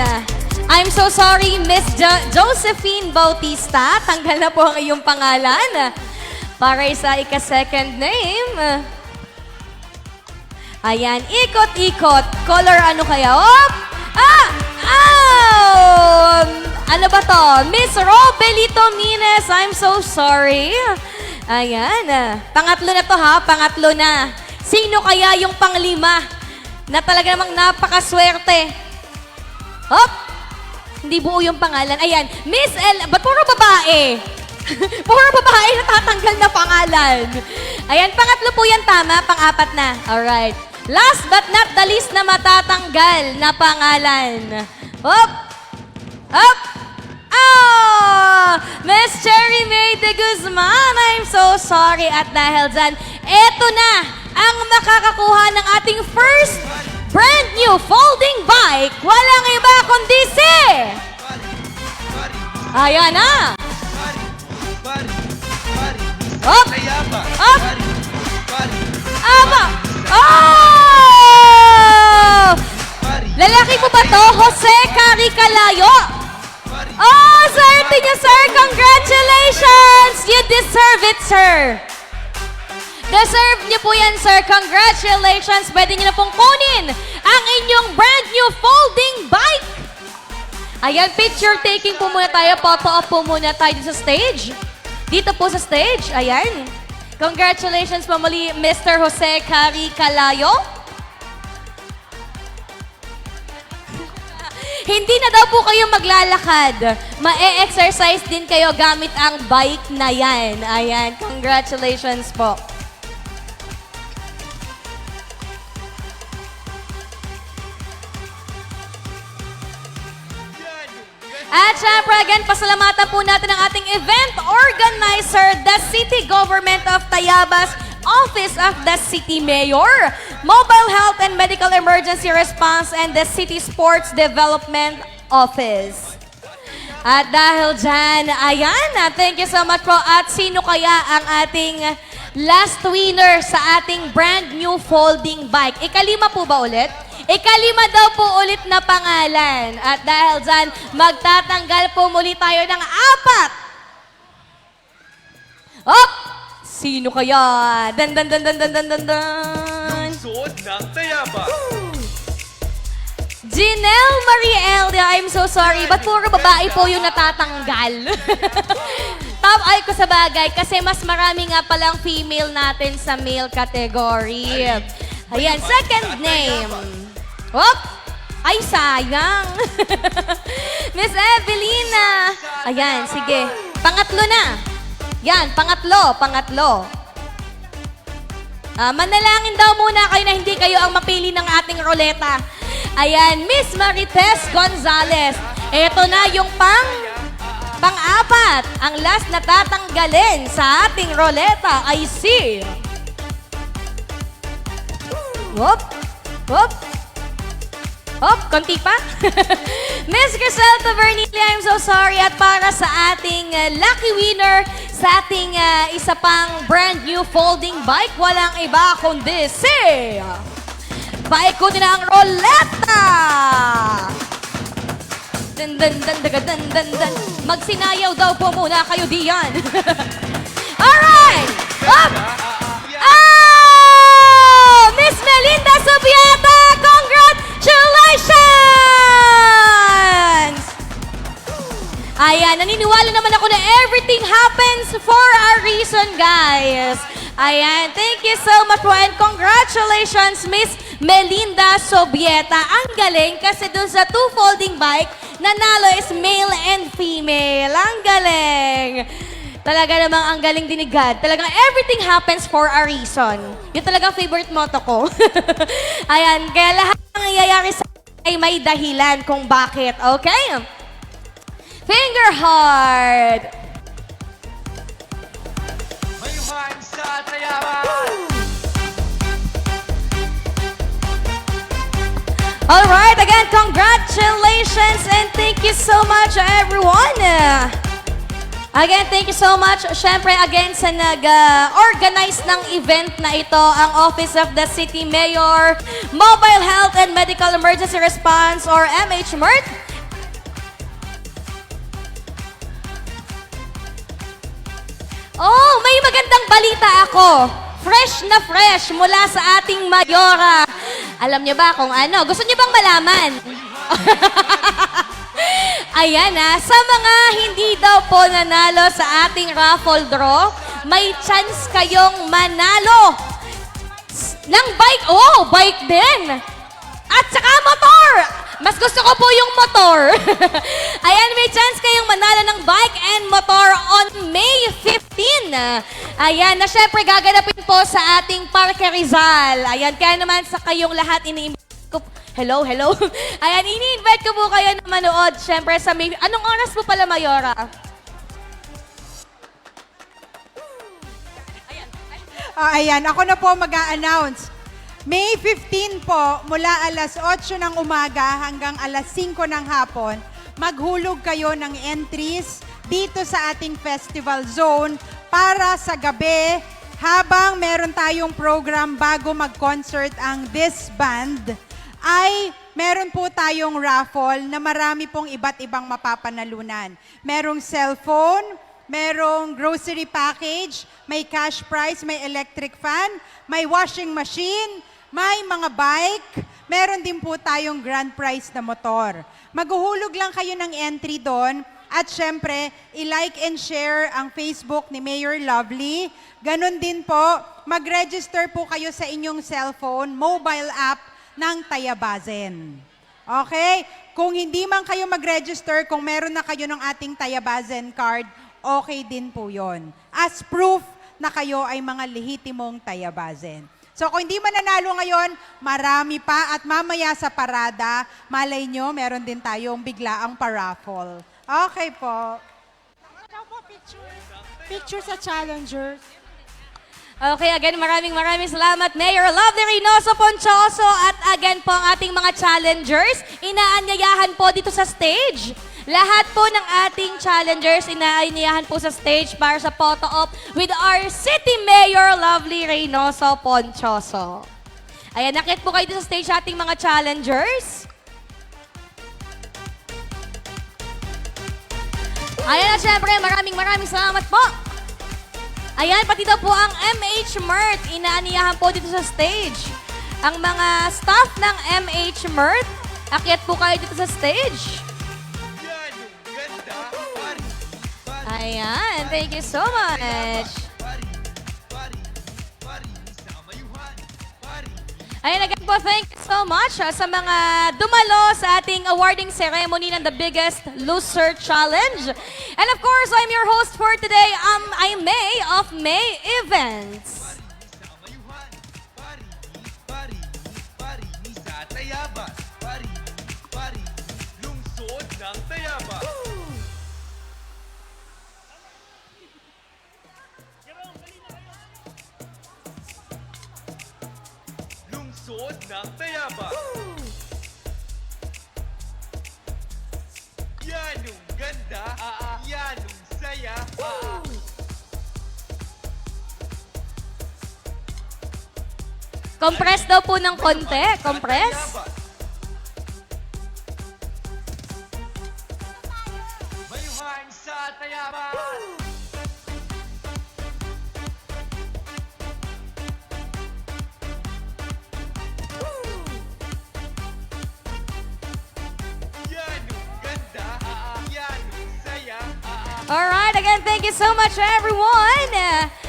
I'm so sorry, Miss Josephine Bautista. Tanggal na po ang iyong pangalan. Para sa ika-second name. Ayan, ikot-ikot. Color ano kaya? Op! Ano ba to? Miss Robelito Mines, I'm so sorry. Ayan. Pangatlo na to ha, pangatlo na. Sino kaya yung panglima na talaga namang napakaswerte? Hop! Hindi buo yung pangalan. Ayan, Miss ba't puro babae? Puro babae natatanggal na pangalan. Ayan, pangatlo po yan, tama. Pang-apat na. Alright. Last but not the least na matatanggal na pangalan. Hop! Hop! Miss Cherry May de Guzman, I'm so sorry. At dahil dyan, eto na ang makakakuha ng ating first brand new folding bike. Walang iba kundi si... Ayan na! Hop! Hop! Aba! Oh! Lalaki mo ba to? Jose Caricalayo! Oh, swerte niya, sir! Congratulations! You deserve it, sir! Deserve niyo po yan, sir. Congratulations! Pwede niyo na pong kunin ang inyong brand new folding bike. Ayan, picture taking po muna tayo. Photo op po muna tayo sa stage. Dito po sa stage. Ayan. Congratulations po muli, Mr. Jose Caricalayo. Hindi na daw po kayo maglalakad. Ma-exercise din kayo gamit ang bike na yan. Ayan, congratulations po. At syempre, again, pasalamatan po natin ang ating event organizer, the City Government of Tayabas, Office of the City Mayor, Mobile Health and Medical Emergency Response, and the City Sports Development Office. At dahil dyan, ayan, thank you so much po. At sino kaya ang ating last winner sa ating brand new folding bike? Ikalima po ba ulit? Ikalima daw po ulit na pangalan. At dahil dyan, magtatanggal po muli tayo ng 4. Hop! Sino kaya? Dan. Lungsod ng Tayabas. Janelle Marielda, I'm so sorry. Ba't puro babae po yung natatanggal? Top ay ko sa bagay kasi mas marami nga palang female natin sa male category. Ayan, second name. Whoop! Ay, sayang. Miss Evelina. Ayan, sige. Pangatlo na. Yan, pangatlo. Manalangin daw muna kayo na hindi kayo ang mapili ng ating roleta. Ayan, Miss Marites Gonzalez. Ito na yung pang-apat. Ang last na tatanggalin sa ating roleta ay si... Whoop! Whoop! Hop, konti pa. Miss Crisel Tavernilla, I'm so sorry. At para sa ating lucky winner, sa ating isa pang brand new folding bike, walang iba kundi si... Bike ko din ang roleta! Dan. Magsinayaw daw po muna kayo diyan. Alright! Up! Oh! Miss Melinda Subieta! Congratulations! Ayan, naniniwala naman ako na everything happens for a reason, guys. Ayan, thank you so much po and congratulations, Miss Melinda Subieta. Ang galing kasi dun sa two folding bike, nanalo is male and female. Ang galing. Talaga namang ang galing din ni God. Talagang everything happens for a reason. Yun talagang favorite motto ko. Ayan, kaya lahat ng nangyayari sa ay may dahilan kung bakit. Okay? Finger heart. Alright, again, congratulations and thank you so much, everyone. Again, thank you so much. Siyempre, again, sa nag-organize ng event na ito, ang Office of the City Mayor, Mobile Health and Medical Emergency Response or MHMERT. Oh, may magandang balita ako. Fresh na fresh mula sa ating Mayora. Alam niyo ba kung ano? Gusto niyo bang malaman? Ayan sa mga hindi daw po nanalo sa ating raffle draw, may chance kayong manalo ng bike. Oh, bike din. At saka motor. Mas gusto ko po yung motor. Ayan, may chance kayong manalo ng bike and motor on May 15. Ayan, na syempre gaganapin po sa ating Parque Rizal. Ayan, kaya naman sa kayong lahat ini-invite ko. Hello. Ayan, ini-invite ko po kayo na manood. Syempre sa May... Anong oras po pala, Mayora? Ayan, ako na po mag-a-announce. May 15 po, mula alas 8 ng umaga hanggang alas 5 ng hapon, maghulog kayo ng entries dito sa ating festival zone para sa gabi habang meron tayong program bago mag-concert ang This Band, ay meron po tayong raffle na marami pong iba't ibang mapapanalunan. Merong cellphone, merong grocery package, may cash prize, may electric fan, may washing machine, may mga bike, meron din po tayong grand prize na motor. Maghuhulog lang kayo ng entry doon at syempre, i-like and share ang Facebook ni Mayor Lovely. Ganon din po, mag-register po kayo sa inyong cellphone, mobile app ng Tayabazen. Okay? Kung hindi man kayo mag-register, kung meron na kayo ng ating Tayabazen card, okay din po yon. As proof na kayo ay mga lehitimong Tayabazen. So kung hindi man nanalo ngayon, marami pa at mamaya sa parada, malay nyo, meron din tayong biglaang paraffle. Okay po. Picture sa challengers. Okay, again, maraming salamat, Mayor Lovely Reynoso Ponchoso. At again po, ang ating mga challengers, inaanyayahan po dito sa stage. Lahat po ng ating challengers, inaanyayahan po sa stage para sa photo op with our City Mayor Lovely Reynoso Ponchoso. Ayan, nakit po kayo dito sa stage ating mga challengers. Ayan, at syempre, maraming salamat po. Ayan, pati daw po ang MHMERT, inaaniyahan po dito sa stage. Ang mga staff ng MHMERT, akyat po kayo dito sa stage. Yan yung ganda. Pari, pari, Ayan, thank you so much. pari, pari, pari, sa mayuhan. Pari, Ayan again po, thank you so much sa mga dumalo sa ating awarding ceremony ng The Biggest Loser Challenge. And of course, I'm your host for today. I'm May of May Events. sa mayuhan. Pari, pari, pari, sa Tayabas. Pari, pari, lungsod ng Tayabas. Lungsod ng Tayabas. Yan yung ganda. Yan yung saya. Compress daw po ng konti. Compress. Mayuhan sa Tayabas. Yan yung ganda. Yan yung saya. Alright, again, thank you so much everyone.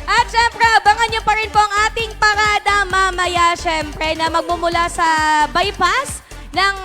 At syempre, abangan nyo pa rin po ang ating parada mamaya, syempre, na magmumula sa bypass ng